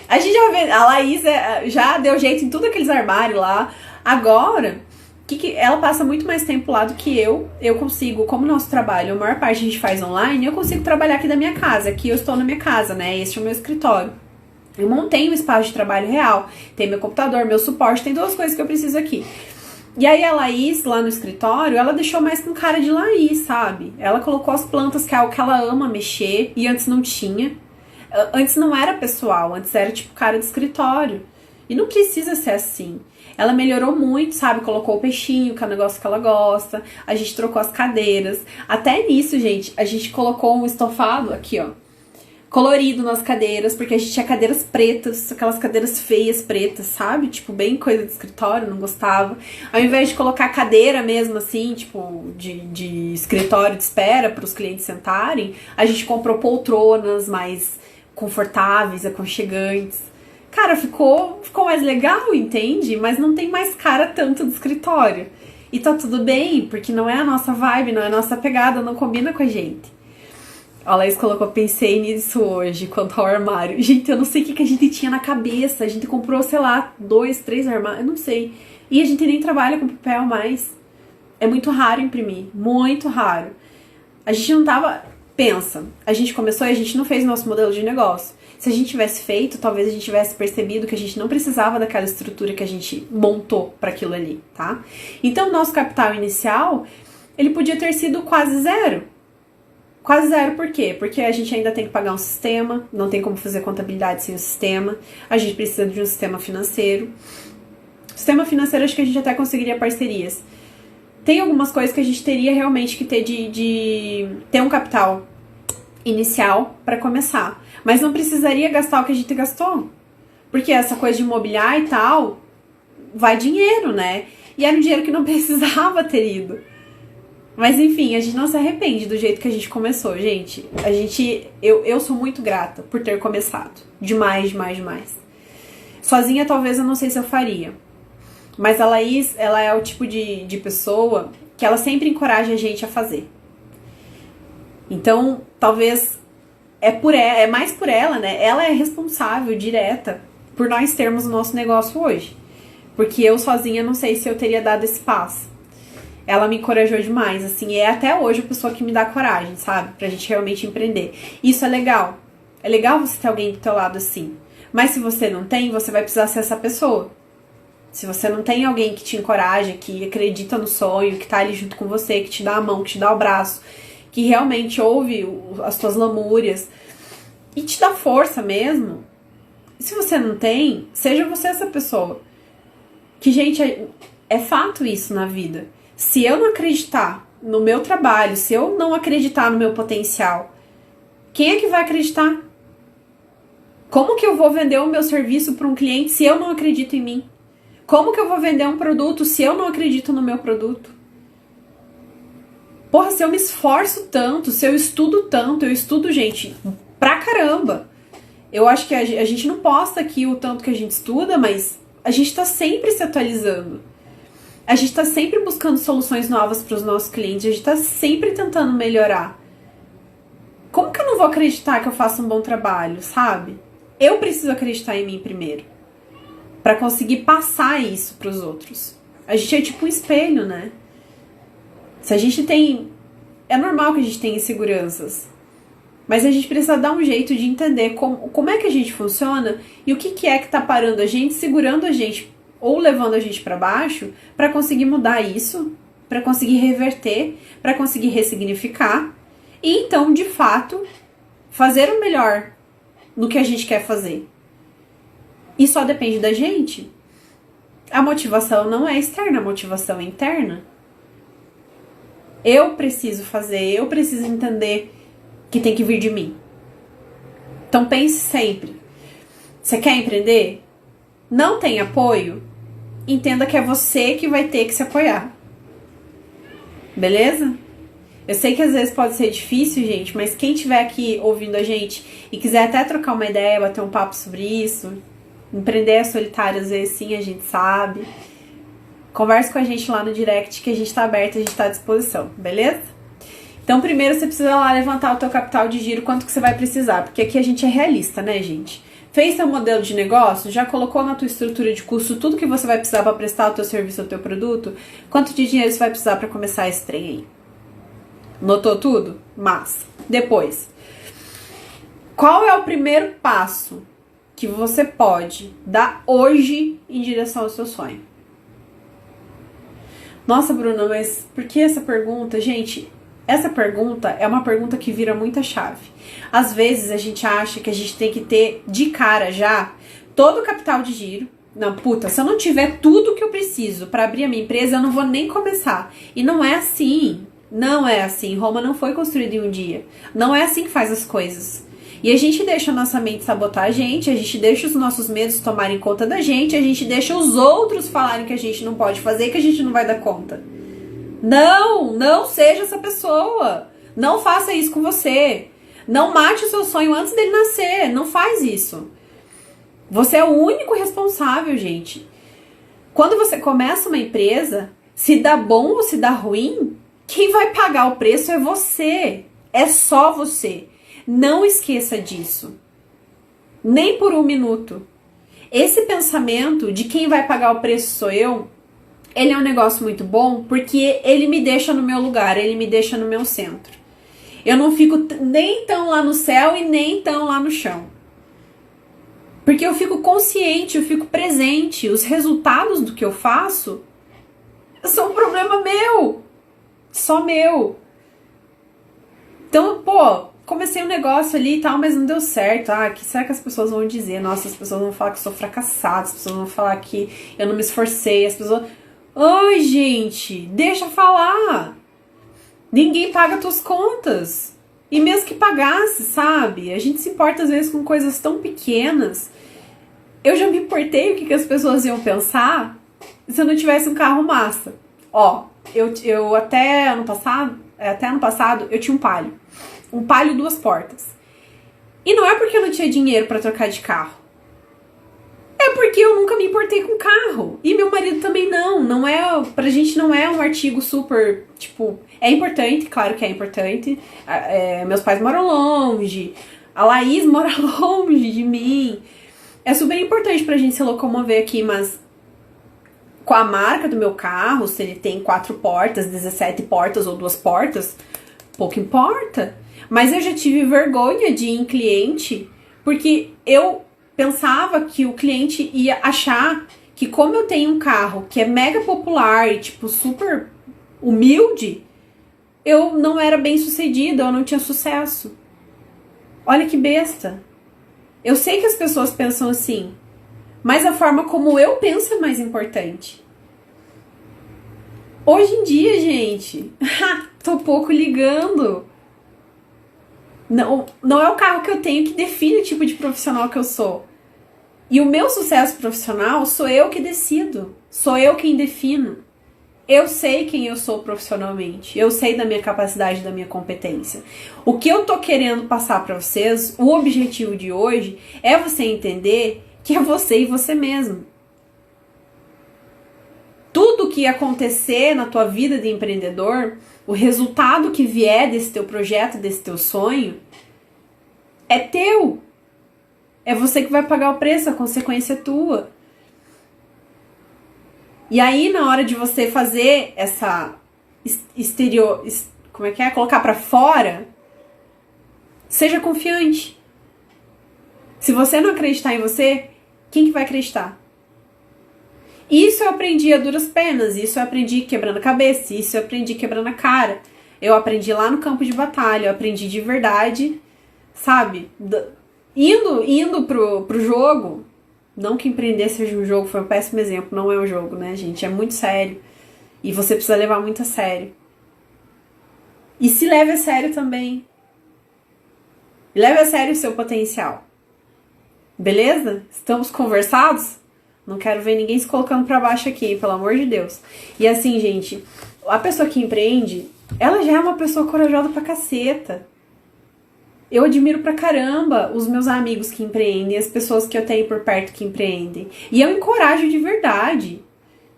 A gente já vê, a Laís já deu jeito em tudo aqueles armários lá. Agora, ela passa muito mais tempo lá do que eu. Eu consigo, como nosso trabalho, a maior parte a gente faz online, eu consigo trabalhar aqui da minha casa. Aqui eu estou na minha casa, né? Este é o meu escritório. Eu montei um espaço de trabalho real. Tem meu computador, meu suporte, tem duas coisas que eu preciso aqui. E aí a Laís, lá no escritório, ela deixou mais com cara de Laís, sabe? Ela colocou as plantas, que é algo que ela ama mexer, e antes não tinha. Antes não era pessoal, antes era tipo cara de escritório. E não precisa ser assim. Ela melhorou muito, sabe? Colocou o peixinho, que é o negócio que ela gosta. A gente trocou as cadeiras. Até nisso, gente, a gente colocou um estofado aqui, ó, colorido nas cadeiras, porque a gente tinha cadeiras pretas, aquelas cadeiras feias pretas, sabe? Tipo, bem coisa de escritório, não gostava. Ao invés de colocar cadeira mesmo, assim, tipo, de escritório de espera para os clientes sentarem, a gente comprou poltronas mais confortáveis, aconchegantes. Cara, ficou mais legal, entende? Mas não tem mais cara tanto do escritório. E tá tudo bem, porque não é a nossa vibe, não é a nossa pegada, não combina com a gente. A Laís colocou, pensei nisso hoje, quanto ao armário. Gente, eu não sei o que a gente tinha na cabeça. A gente comprou, sei lá, 2, 3 armários, eu não sei. E a gente nem trabalha com papel mais. É muito raro imprimir, muito raro. A gente não tava... Pensa, a gente começou e a gente não fez nosso modelo de negócio. Se a gente tivesse feito, talvez a gente tivesse percebido que a gente não precisava daquela estrutura que a gente montou para aquilo ali, tá? Então, o nosso capital inicial, ele podia ter sido quase zero. Quase zero por quê? Porque a gente ainda tem que pagar um sistema, não tem como fazer contabilidade sem o sistema, a gente precisa de um sistema financeiro. Sistema financeiro, acho que a gente até conseguiria parcerias. Tem algumas coisas que a gente teria realmente que ter de ter um capital inicial para começar. Mas não precisaria gastar o que a gente gastou. Porque essa coisa de imobiliar e tal, vai dinheiro, né? E era um dinheiro que não precisava ter ido. Mas enfim, a gente não se arrepende do jeito que a gente começou, gente. Eu sou muito grata por ter começado. Demais, demais, demais. Sozinha talvez eu não sei se eu faria. Mas a Laís, ela é o tipo de pessoa que ela sempre encoraja a gente a fazer. Então, talvez é mais por ela, né? Ela é responsável, direta, por nós termos o nosso negócio hoje. Porque eu sozinha não sei se eu teria dado esse passo. Ela me encorajou demais, assim, e é até hoje a pessoa que me dá coragem, sabe? Pra gente realmente empreender. Isso é legal. É legal você ter alguém do teu lado assim. Mas se você não tem, você vai precisar ser essa pessoa. Se você não tem alguém que te encoraja, que acredita no sonho, que tá ali junto com você, que te dá a mão, que te dá o braço, que realmente ouve as tuas lamúrias e te dá força mesmo. Se você não tem, seja você essa pessoa. Que, gente, é fato isso na vida. Se eu não acreditar no meu trabalho, se eu não acreditar no meu potencial, quem é que vai acreditar? Como que eu vou vender o meu serviço para um cliente se eu não acredito em mim? Como que eu vou vender um produto se eu não acredito no meu produto? Porra, se eu me esforço tanto, se eu estudo tanto, eu estudo, gente, pra caramba. Eu acho que a gente não posta aqui o tanto que a gente estuda, mas a gente tá sempre se atualizando. A gente tá sempre buscando soluções novas para os nossos clientes, a gente tá sempre tentando melhorar. Como que eu não vou acreditar que eu faço um bom trabalho, sabe? Eu preciso acreditar em mim primeiro, para conseguir passar isso pros outros. A gente é tipo um espelho, né? Se a gente tem... É normal que a gente tenha inseguranças, mas a gente precisa dar um jeito de entender como é que a gente funciona e o que é que tá parando a gente, segurando a gente ou levando a gente para baixo, para conseguir mudar isso, para conseguir reverter, para conseguir ressignificar e então, de fato, fazer o melhor no que a gente quer fazer. E só depende da gente. A motivação não é externa, a motivação é interna. Eu preciso fazer, eu preciso entender que tem que vir de mim. Então pense sempre. Você quer empreender? Não tem apoio? Entenda que é você que vai ter que se apoiar. Beleza? Eu sei que às vezes pode ser difícil, gente, mas quem estiver aqui ouvindo a gente e quiser até trocar uma ideia, bater um papo sobre isso, empreender é solitário às vezes sim, a gente sabe. Converse com a gente lá no direct que a gente tá aberto, a gente tá à disposição, beleza? Então primeiro você precisa lá levantar o teu capital de giro, quanto que você vai precisar, porque aqui a gente é realista, né, gente? Fez seu modelo de negócio? Já colocou na tua estrutura de custo tudo que você vai precisar para prestar o teu serviço, o teu produto? Quanto de dinheiro você vai precisar para começar esse trem aí? Notou tudo? Massa. Depois, qual é o primeiro passo que você pode dar hoje em direção ao seu sonho? Nossa, Bruna, mas por que essa pergunta? Gente, essa pergunta é uma pergunta que vira muita chave. Às vezes a gente acha que a gente tem que ter de cara já todo o capital de giro. Não, puta, se eu não tiver tudo que eu preciso para abrir a minha empresa, eu não vou nem começar. E não é assim. Não é assim. Roma não foi construída em um dia. Não é assim que faz as coisas. E a gente deixa a nossa mente sabotar a gente deixa os nossos medos tomarem conta da gente, a gente deixa os outros falarem que a gente não pode fazer e que a gente não vai dar conta. Não seja essa pessoa. Não faça isso com você. Não mate o seu sonho antes dele nascer. Não faz isso. Você é o único responsável, gente. Quando você começa uma empresa, se dá bom ou se dá ruim, quem vai pagar o preço é você. É só você. Não esqueça disso. Nem por um minuto. Esse pensamento de quem vai pagar o preço sou eu, ele é um negócio muito bom porque ele me deixa no meu lugar, ele me deixa no meu centro. Eu não fico nem tão lá no céu e nem tão lá no chão. Porque eu fico consciente, eu fico presente. Os resultados do que eu faço são um problema meu. Só meu. Então, pô, comecei um negócio ali e tal, mas não deu certo. Ah, que será que as pessoas vão dizer? Nossa, as pessoas vão falar que eu sou fracassada, as pessoas vão falar que eu não me esforcei, as pessoas... Ai, gente, deixa falar. Ninguém paga tuas contas. E mesmo que pagasse, sabe? A gente se importa às vezes com coisas tão pequenas. Eu já me importei o que as pessoas iam pensar se eu não tivesse um carro massa. Ó, eu até ano passado, eu tinha um Palio. Um Palio 2 portas. E não é porque eu não tinha dinheiro pra trocar de carro. É porque eu nunca me importei com carro. E meu marido também não. Não é, pra gente não é um artigo super, tipo... É importante, claro que é importante. Meus pais moram longe. A Laís mora longe de mim. É super importante pra gente se locomover aqui, mas... Com a marca do meu carro, se ele tem 4 portas, 17 portas ou 2 portas, pouco importa. Mas eu já tive vergonha de ir em cliente, porque eu pensava que o cliente ia achar que como eu tenho um carro que é mega popular e tipo super humilde, eu não era bem sucedida, eu não tinha sucesso. Olha que besta. Eu sei que as pessoas pensam assim, mas a forma como eu penso é mais importante. Hoje em dia, gente, tô pouco ligando. Não é o carro que eu tenho que define o tipo de profissional que eu sou. E o meu sucesso profissional sou eu que decido. Sou eu quem defino. Eu sei quem eu sou profissionalmente. Eu sei da minha capacidade, da minha competência. O que eu tô querendo passar pra vocês, o objetivo de hoje, é você entender que é você e você mesmo. Tudo que acontecer na tua vida de empreendedor, o resultado que vier desse teu projeto, desse teu sonho, é teu. É você que vai pagar o preço, a consequência é tua. E aí, na hora de você fazer essa colocar pra fora, seja confiante. Se você não acreditar em você, quem que vai acreditar? Isso eu aprendi a duras penas, isso eu aprendi quebrando a cabeça, isso eu aprendi quebrando a cara. Eu aprendi lá no campo de batalha, eu aprendi de verdade, sabe? Indo pro jogo, não que empreender seja um jogo, foi um péssimo exemplo, não é um jogo, né, gente? É muito sério. E você precisa levar muito a sério. E se leve a sério também. Leve a sério o seu potencial. Beleza? Estamos conversados? Não quero ver ninguém se colocando pra baixo aqui, pelo amor de Deus. E assim, gente, a pessoa que empreende, ela já é uma pessoa corajosa pra caceta. Eu admiro pra caramba os meus amigos que empreendem, as pessoas que eu tenho por perto que empreendem. E eu encorajo de verdade.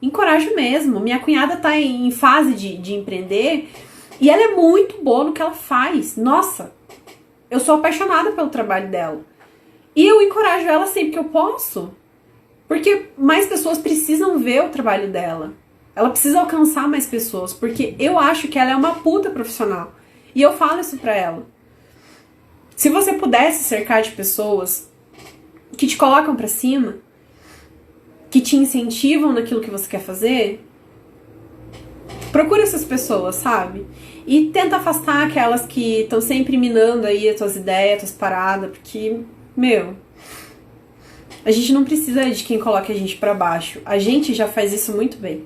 Encorajo mesmo. Minha cunhada tá em fase de empreender e ela é muito boa no que ela faz. Nossa, eu sou apaixonada pelo trabalho dela. E eu encorajo ela sempre que eu posso. Porque mais pessoas precisam ver o trabalho dela. Ela precisa alcançar mais pessoas. Porque eu acho que ela é uma puta profissional. E eu falo isso pra ela. Se você pudesse cercar de pessoas que te colocam pra cima, que te incentivam naquilo que você quer fazer, procura essas pessoas, sabe? E tenta afastar aquelas que estão sempre minando aí as tuas ideias, as tuas paradas, porque, meu... A gente não precisa de quem coloque a gente pra baixo. A gente já faz isso muito bem.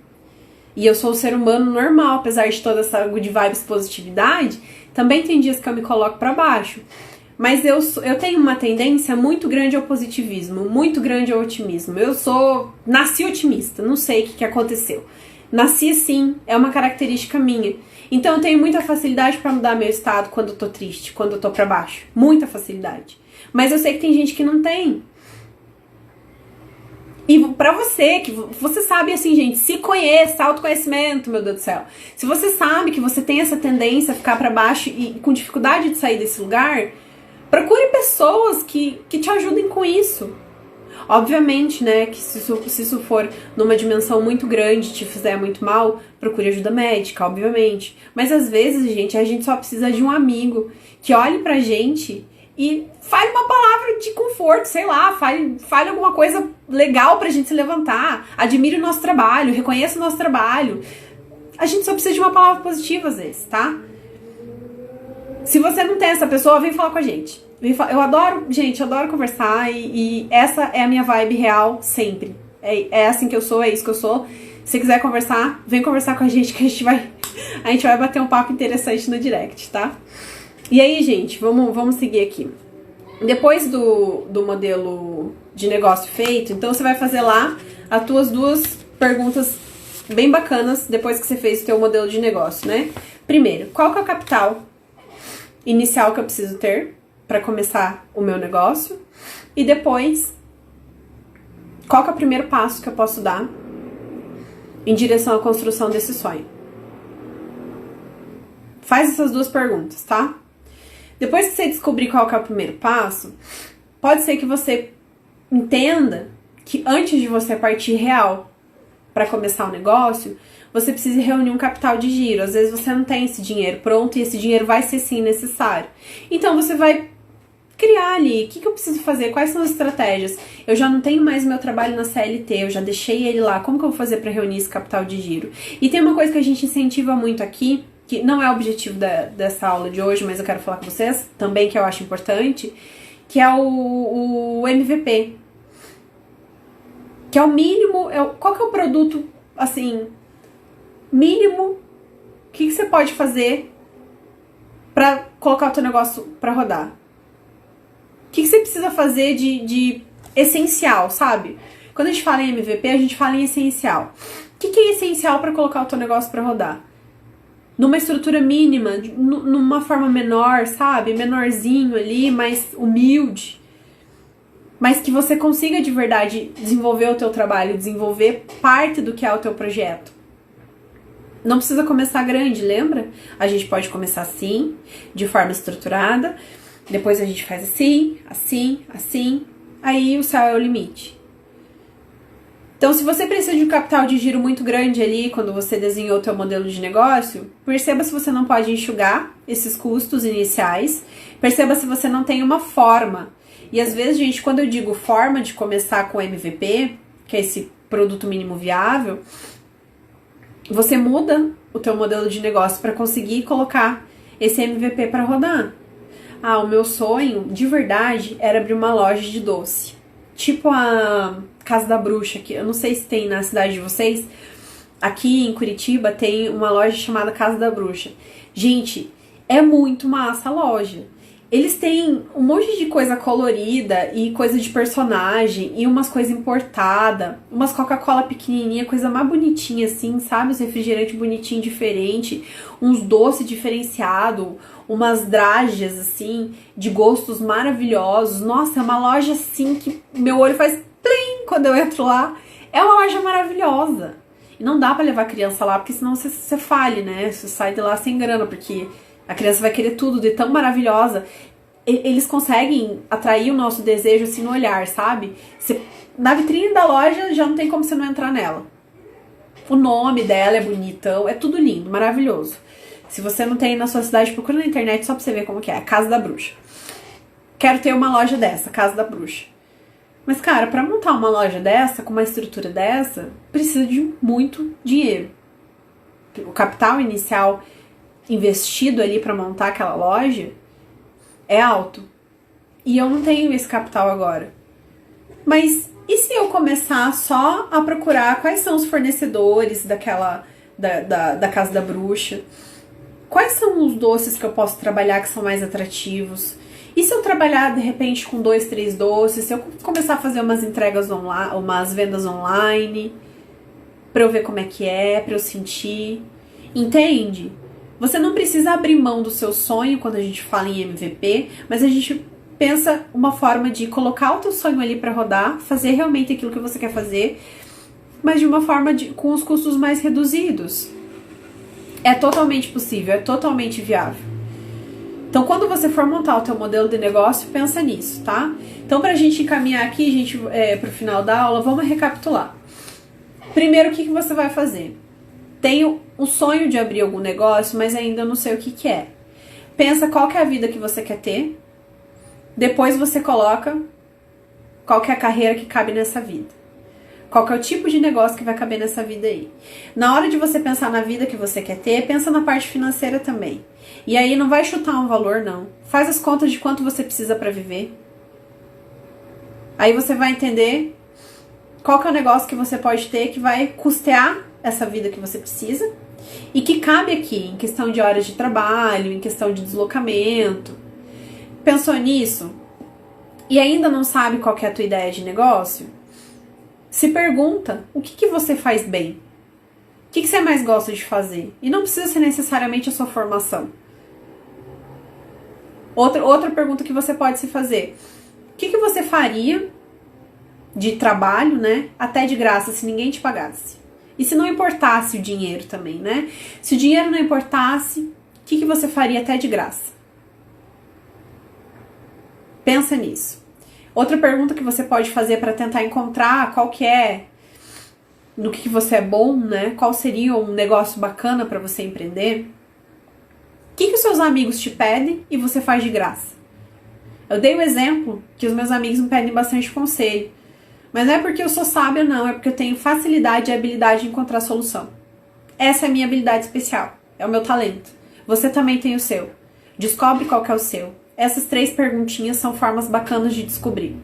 E eu sou um ser humano normal, apesar de toda essa good vibes, positividade, também tem dias que eu me coloco pra baixo. Mas eu tenho uma tendência muito grande ao positivismo, muito grande ao otimismo. Nasci otimista, não sei o que aconteceu. Nasci assim, é uma característica minha. Então eu tenho muita facilidade pra mudar meu estado quando eu tô triste, quando eu tô pra baixo. Muita facilidade. Mas eu sei que tem gente que não tem. E pra você, que você sabe assim, gente, se conheça, autoconhecimento, meu Deus do céu. Se você sabe que você tem essa tendência a ficar pra baixo e com dificuldade de sair desse lugar, procure pessoas que te ajudem com isso. Obviamente, né, que se isso for numa dimensão muito grande, te fizer muito mal, procure ajuda médica, obviamente. Mas às vezes, gente, a gente só precisa de um amigo que olhe pra gente e fale uma palavra de conforto, sei lá, fale alguma coisa legal pra gente se levantar, admire o nosso trabalho, reconheça o nosso trabalho. A gente só precisa de uma palavra positiva às vezes, tá? Se você não tem essa pessoa, vem falar com a gente. Eu adoro, gente, eu adoro conversar e essa é a minha vibe real sempre. É assim que eu sou, é isso que eu sou. Se quiser conversar, vem conversar com a gente que a gente vai bater um papo interessante no direct, tá? E aí, gente, vamos seguir aqui. Depois do modelo de negócio feito, então você vai fazer lá as tuas 2 perguntas bem bacanas depois que você fez o teu modelo de negócio, né? Primeiro, qual que é o capital inicial que eu preciso ter para começar o meu negócio? E depois, qual que é o primeiro passo que eu posso dar em direção à construção desse sonho? Faz essas 2 perguntas, tá? Depois que você descobrir qual que é o primeiro passo, pode ser que você entenda que antes de você partir real para começar o negócio, você precisa reunir um capital de giro. Às vezes você não tem esse dinheiro pronto e esse dinheiro vai ser sim necessário. Então você vai criar ali, o que eu preciso fazer, quais são as estratégias. Eu já não tenho mais meu trabalho na CLT, eu já deixei ele lá, como que eu vou fazer para reunir esse capital de giro? E tem uma coisa que a gente incentiva muito aqui, que não é o objetivo dessa aula de hoje, mas eu quero falar com vocês também, que eu acho importante, que é o MVP. Que é o mínimo, qual que é o produto, assim, mínimo, que você pode fazer para colocar o teu negócio para rodar? O que você precisa fazer de essencial, sabe? Quando a gente fala em MVP, a gente fala em essencial. O que é essencial para colocar o teu negócio para rodar? Numa estrutura mínima, numa forma menor, sabe? Menorzinho ali, mais humilde. Mas que você consiga de verdade desenvolver o teu trabalho, desenvolver parte do que é o teu projeto. Não precisa começar grande, lembra? A gente pode começar assim, de forma estruturada. Depois a gente faz assim, assim, assim. Aí o céu é o limite. Então, se você precisa de um capital de giro muito grande ali, quando você desenhou o teu modelo de negócio, perceba se você não pode enxugar esses custos iniciais. Perceba se você não tem uma forma. E às vezes, gente, quando eu digo forma de começar com MVP, que é esse produto mínimo viável, você muda o teu modelo de negócio para conseguir colocar esse MVP para rodar. Ah, o meu sonho, de verdade, era abrir uma loja de doce. Tipo a Casa da Bruxa, que eu não sei se tem na cidade de vocês. Aqui em Curitiba tem uma loja chamada Casa da Bruxa. Gente, é muito massa a loja. Eles têm um monte de coisa colorida e coisa de personagem e umas coisas importadas, umas Coca-Cola pequenininha, coisa mais bonitinha assim, sabe? Uns refrigerantes bonitinho, diferente, uns doces diferenciados, umas drages assim, de gostos maravilhosos. Nossa, é uma loja assim que meu olho faz plim quando eu entro lá. É uma loja maravilhosa. E não dá pra levar criança lá, porque senão você fale, né? Você sai de lá sem grana, porque a criança vai querer tudo de tão maravilhosa. Eles conseguem atrair o nosso desejo assim no olhar, sabe? Na vitrine da loja já não tem como você não entrar nela. O nome dela é bonitão, é tudo lindo, maravilhoso. Se você não tem na sua cidade, procura na internet só pra você ver como que é. Casa da Bruxa. Quero ter uma loja dessa, Casa da Bruxa. Mas, cara, pra montar uma loja dessa, com uma estrutura dessa, precisa de muito dinheiro. O capital inicial investido ali pra montar aquela loja é alto. E eu não tenho esse capital agora. Mas e se eu começar só a procurar quais são os fornecedores da Casa da Bruxa? Quais são os doces que eu posso trabalhar que são mais atrativos? E se eu trabalhar, de repente, com 2, 3 doces? Se eu começar a fazer umas entregas online, umas vendas online, pra eu ver como é que é, pra eu sentir. Entende? Você não precisa abrir mão do seu sonho quando a gente fala em MVP, mas a gente pensa uma forma de colocar o teu sonho ali pra rodar, fazer realmente aquilo que você quer fazer, mas de uma forma com os custos mais reduzidos. É totalmente possível, é totalmente viável. Então, quando você for montar o teu modelo de negócio, pensa nisso, tá? Então, pra gente encaminhar aqui, gente, pro final da aula, vamos recapitular. Primeiro, o que você vai fazer? Tenho um sonho de abrir algum negócio, mas ainda não sei o que é. Pensa qual que é a vida que você quer ter. Depois você coloca qual que é a carreira que cabe nessa vida. Qual que é o tipo de negócio que vai caber nessa vida aí. Na hora de você pensar na vida que você quer ter, pensa na parte financeira também. E aí não vai chutar um valor, não. Faz as contas de quanto você precisa para viver. Aí você vai entender qual que é o negócio que você pode ter que vai custear essa vida que você precisa e que cabe aqui em questão de horas de trabalho, em questão de deslocamento. Pensou nisso? E ainda não sabe qual que é a tua ideia de negócio? Se pergunta o que você faz bem. O que você mais gosta de fazer? E não precisa ser necessariamente a sua formação. Outra pergunta que você pode se fazer. O que você faria de trabalho, né? Até de graça, se ninguém te pagasse? E se não importasse o dinheiro também, né? Se o dinheiro não importasse, o que você faria até de graça? Pensa nisso. Outra pergunta que você pode fazer para tentar encontrar qual que é, no que você é bom, né? Qual seria um negócio bacana para você empreender? O que os seus amigos te pedem e você faz de graça? Eu dei o exemplo que os meus amigos me pedem bastante conselho. Mas não é porque eu sou sábia, não. É porque eu tenho facilidade e habilidade de encontrar solução. Essa é a minha habilidade especial. É o meu talento. Você também tem o seu. Descobre qual que é o seu. Essas 3 perguntinhas são formas bacanas de descobrir.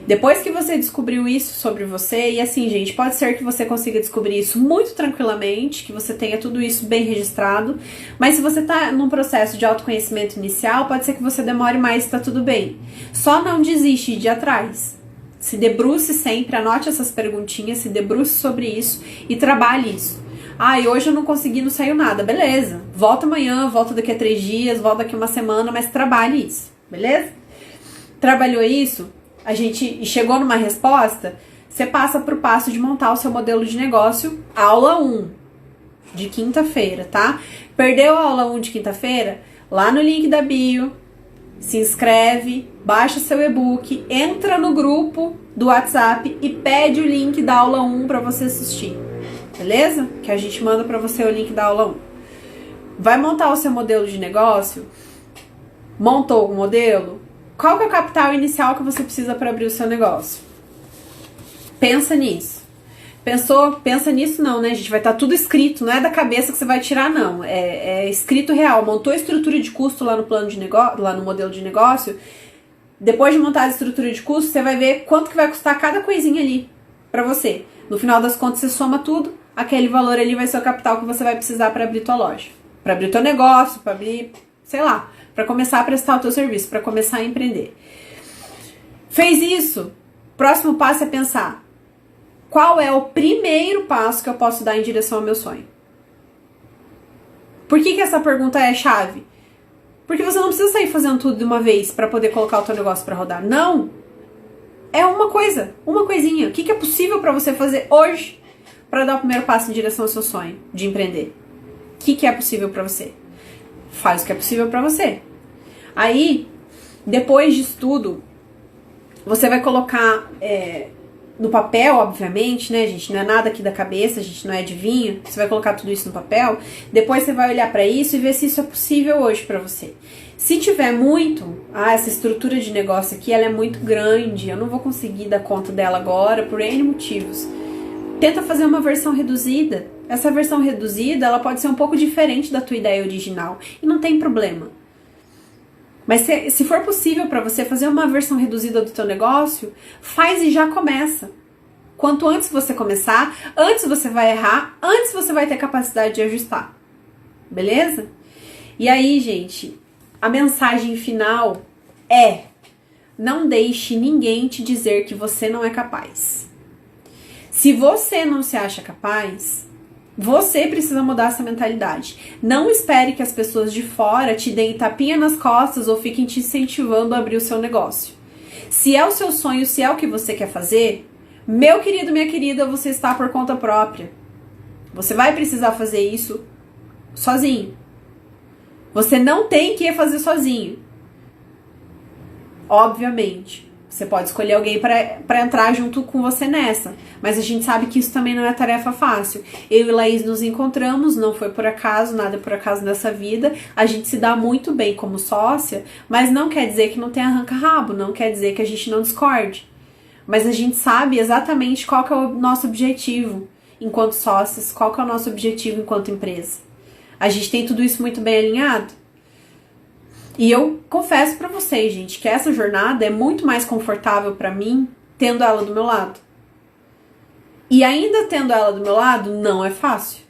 Depois que você descobriu isso sobre você, e assim, gente, pode ser que você consiga descobrir isso muito tranquilamente, que você tenha tudo isso bem registrado, mas se você tá num processo de autoconhecimento inicial, pode ser que você demore mais, tá tudo bem. Só não desiste de ir atrás. Se debruce sempre, anote essas perguntinhas, se debruce sobre isso e trabalhe isso. Ah, e hoje eu não consegui, não saiu nada. Beleza, volta amanhã, volta daqui a 3 dias, volta daqui a uma semana, mas trabalhe isso, beleza? Trabalhou isso, a gente chegou numa resposta, você passa pro passo de montar o seu modelo de negócio, aula 1, de quinta-feira, tá? Perdeu a aula 1 de quinta-feira? Lá no link da bio, se inscreve, baixa seu e-book, entra no grupo do WhatsApp e pede o link da aula 1 para você assistir. Beleza? Que a gente manda pra você o link da aula 1. Vai montar o seu modelo de negócio? Montou o modelo? Qual que é o capital inicial que você precisa para abrir o seu negócio? Pensa nisso. Pensou? Pensa nisso não, né, gente? Vai estar tudo escrito, não é da cabeça que você vai tirar, não. É escrito real. Montou a estrutura de custo lá no plano de negócio, lá no modelo de negócio. Depois de montar a estrutura de custo, você vai ver quanto que vai custar cada coisinha ali pra você. No final das contas, você soma tudo. Aquele valor ali vai ser o capital que você vai precisar para abrir tua loja, para abrir teu negócio, para abrir, sei lá, para começar a prestar o teu serviço, para começar a empreender. Fez isso? Próximo passo é pensar: qual é o primeiro passo que eu posso dar em direção ao meu sonho? Por que essa pergunta é chave? Porque você não precisa sair fazendo tudo de uma vez para poder colocar o teu negócio para rodar. Não! É uma coisa, uma coisinha. O que é possível para você fazer hoje para dar o primeiro passo em direção ao seu sonho de empreender? O que é possível para você? Faz o que é possível para você. Aí, depois disso tudo, você vai colocar no papel, obviamente, né, gente? Não é nada aqui da cabeça, a gente não é adivinha. Você vai colocar tudo isso no papel. Depois você vai olhar para isso e ver se isso é possível hoje para você. Se tiver muito, essa estrutura de negócio aqui, ela é muito grande, eu não vou conseguir dar conta dela agora por N motivos. Tenta fazer uma versão reduzida. Essa versão reduzida, ela pode ser um pouco diferente da tua ideia original e não tem problema. Mas se for possível para você fazer uma versão reduzida do teu negócio, faz e já começa. Quanto antes você começar, antes você vai errar, antes você vai ter capacidade de ajustar. Beleza? E aí, gente, a mensagem final é: não deixe ninguém te dizer que você não é capaz. Se você não se acha capaz, você precisa mudar essa mentalidade. Não espere que as pessoas de fora te deem tapinha nas costas ou fiquem te incentivando a abrir o seu negócio. Se é o seu sonho, se é o que você quer fazer, meu querido, minha querida, você está por conta própria. Você vai precisar fazer isso sozinho. Você não tem que fazer sozinho. Obviamente. Você pode escolher alguém para entrar junto com você nessa. Mas a gente sabe que isso também não é tarefa fácil. Eu e Laís nos encontramos, não foi por acaso, nada por acaso nessa vida. A gente se dá muito bem como sócia, mas não quer dizer que não tem arranca-rabo, não quer dizer que a gente não discorde. Mas a gente sabe exatamente qual que é o nosso objetivo enquanto sócios, qual que é o nosso objetivo enquanto empresa. A gente tem tudo isso muito bem alinhado. E eu confesso pra vocês, gente, que essa jornada é muito mais confortável pra mim tendo ela do meu lado. E ainda tendo ela do meu lado, não é fácil.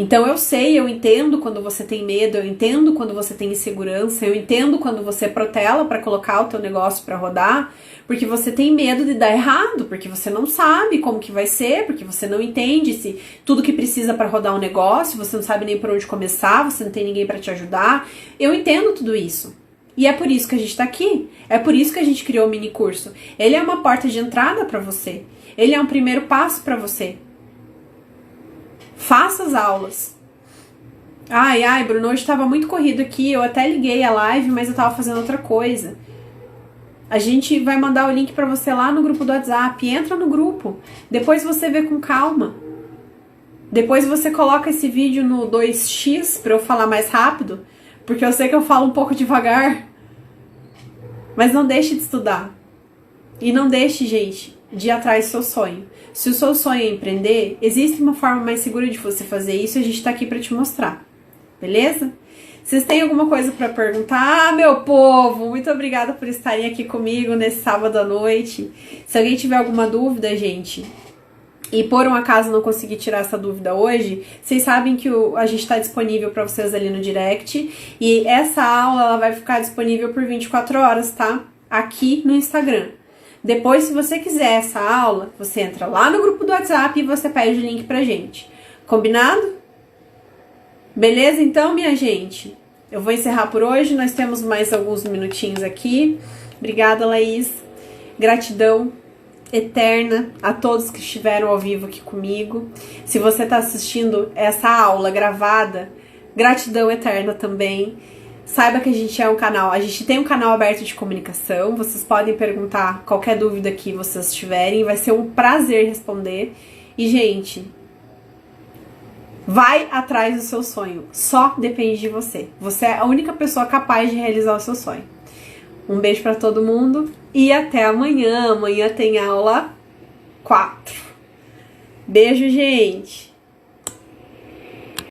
Então eu sei, eu entendo quando você tem medo, eu entendo quando você tem insegurança, eu entendo quando você protela pra colocar o teu negócio pra rodar, porque você tem medo de dar errado, porque você não sabe como que vai ser, porque você não entende se tudo que precisa pra rodar um negócio, você não sabe nem por onde começar, você não tem ninguém pra te ajudar. Eu entendo tudo isso. E é por isso que a gente tá aqui. É por isso que a gente criou o mini curso. Ele é uma porta de entrada pra você. Ele é um primeiro passo pra você. Faça as aulas. Ai, Bruno, hoje estava muito corrido aqui, eu até liguei a live, mas eu tava fazendo outra coisa. A gente vai mandar o link pra você lá no grupo do WhatsApp, entra no grupo, depois você vê com calma. Depois você coloca esse vídeo no 2x pra eu falar mais rápido, porque eu sei que eu falo um pouco devagar. Mas não deixe de estudar. E não deixe, gente, de ir atrás do seu sonho. Se o seu sonho é empreender, existe uma forma mais segura de você fazer isso e a gente tá aqui pra te mostrar. Beleza? Vocês têm alguma coisa pra perguntar? Ah, meu povo, muito obrigada por estarem aqui comigo nesse sábado à noite. Se alguém tiver alguma dúvida, gente, e por um acaso não conseguir tirar essa dúvida hoje, vocês sabem que a gente está disponível para vocês ali no direct. E essa aula ela vai ficar disponível por 24 horas, tá? Aqui no Instagram. Depois, se você quiser essa aula, você entra lá no grupo do WhatsApp e você pede o link pra gente. Combinado? Beleza, então, minha gente? Eu vou encerrar por hoje. Nós temos mais alguns minutinhos aqui. Obrigada, Laís. Gratidão eterna a todos que estiveram ao vivo aqui comigo. Se você está assistindo essa aula gravada, gratidão eterna também. Saiba que a gente é um canal, a gente tem um canal aberto de comunicação, vocês podem perguntar qualquer dúvida que vocês tiverem, vai ser um prazer responder. E, gente, vai atrás do seu sonho, só depende de você. Você é a única pessoa capaz de realizar o seu sonho. Um beijo pra todo mundo e até amanhã. Amanhã tem aula 4. Beijo, gente!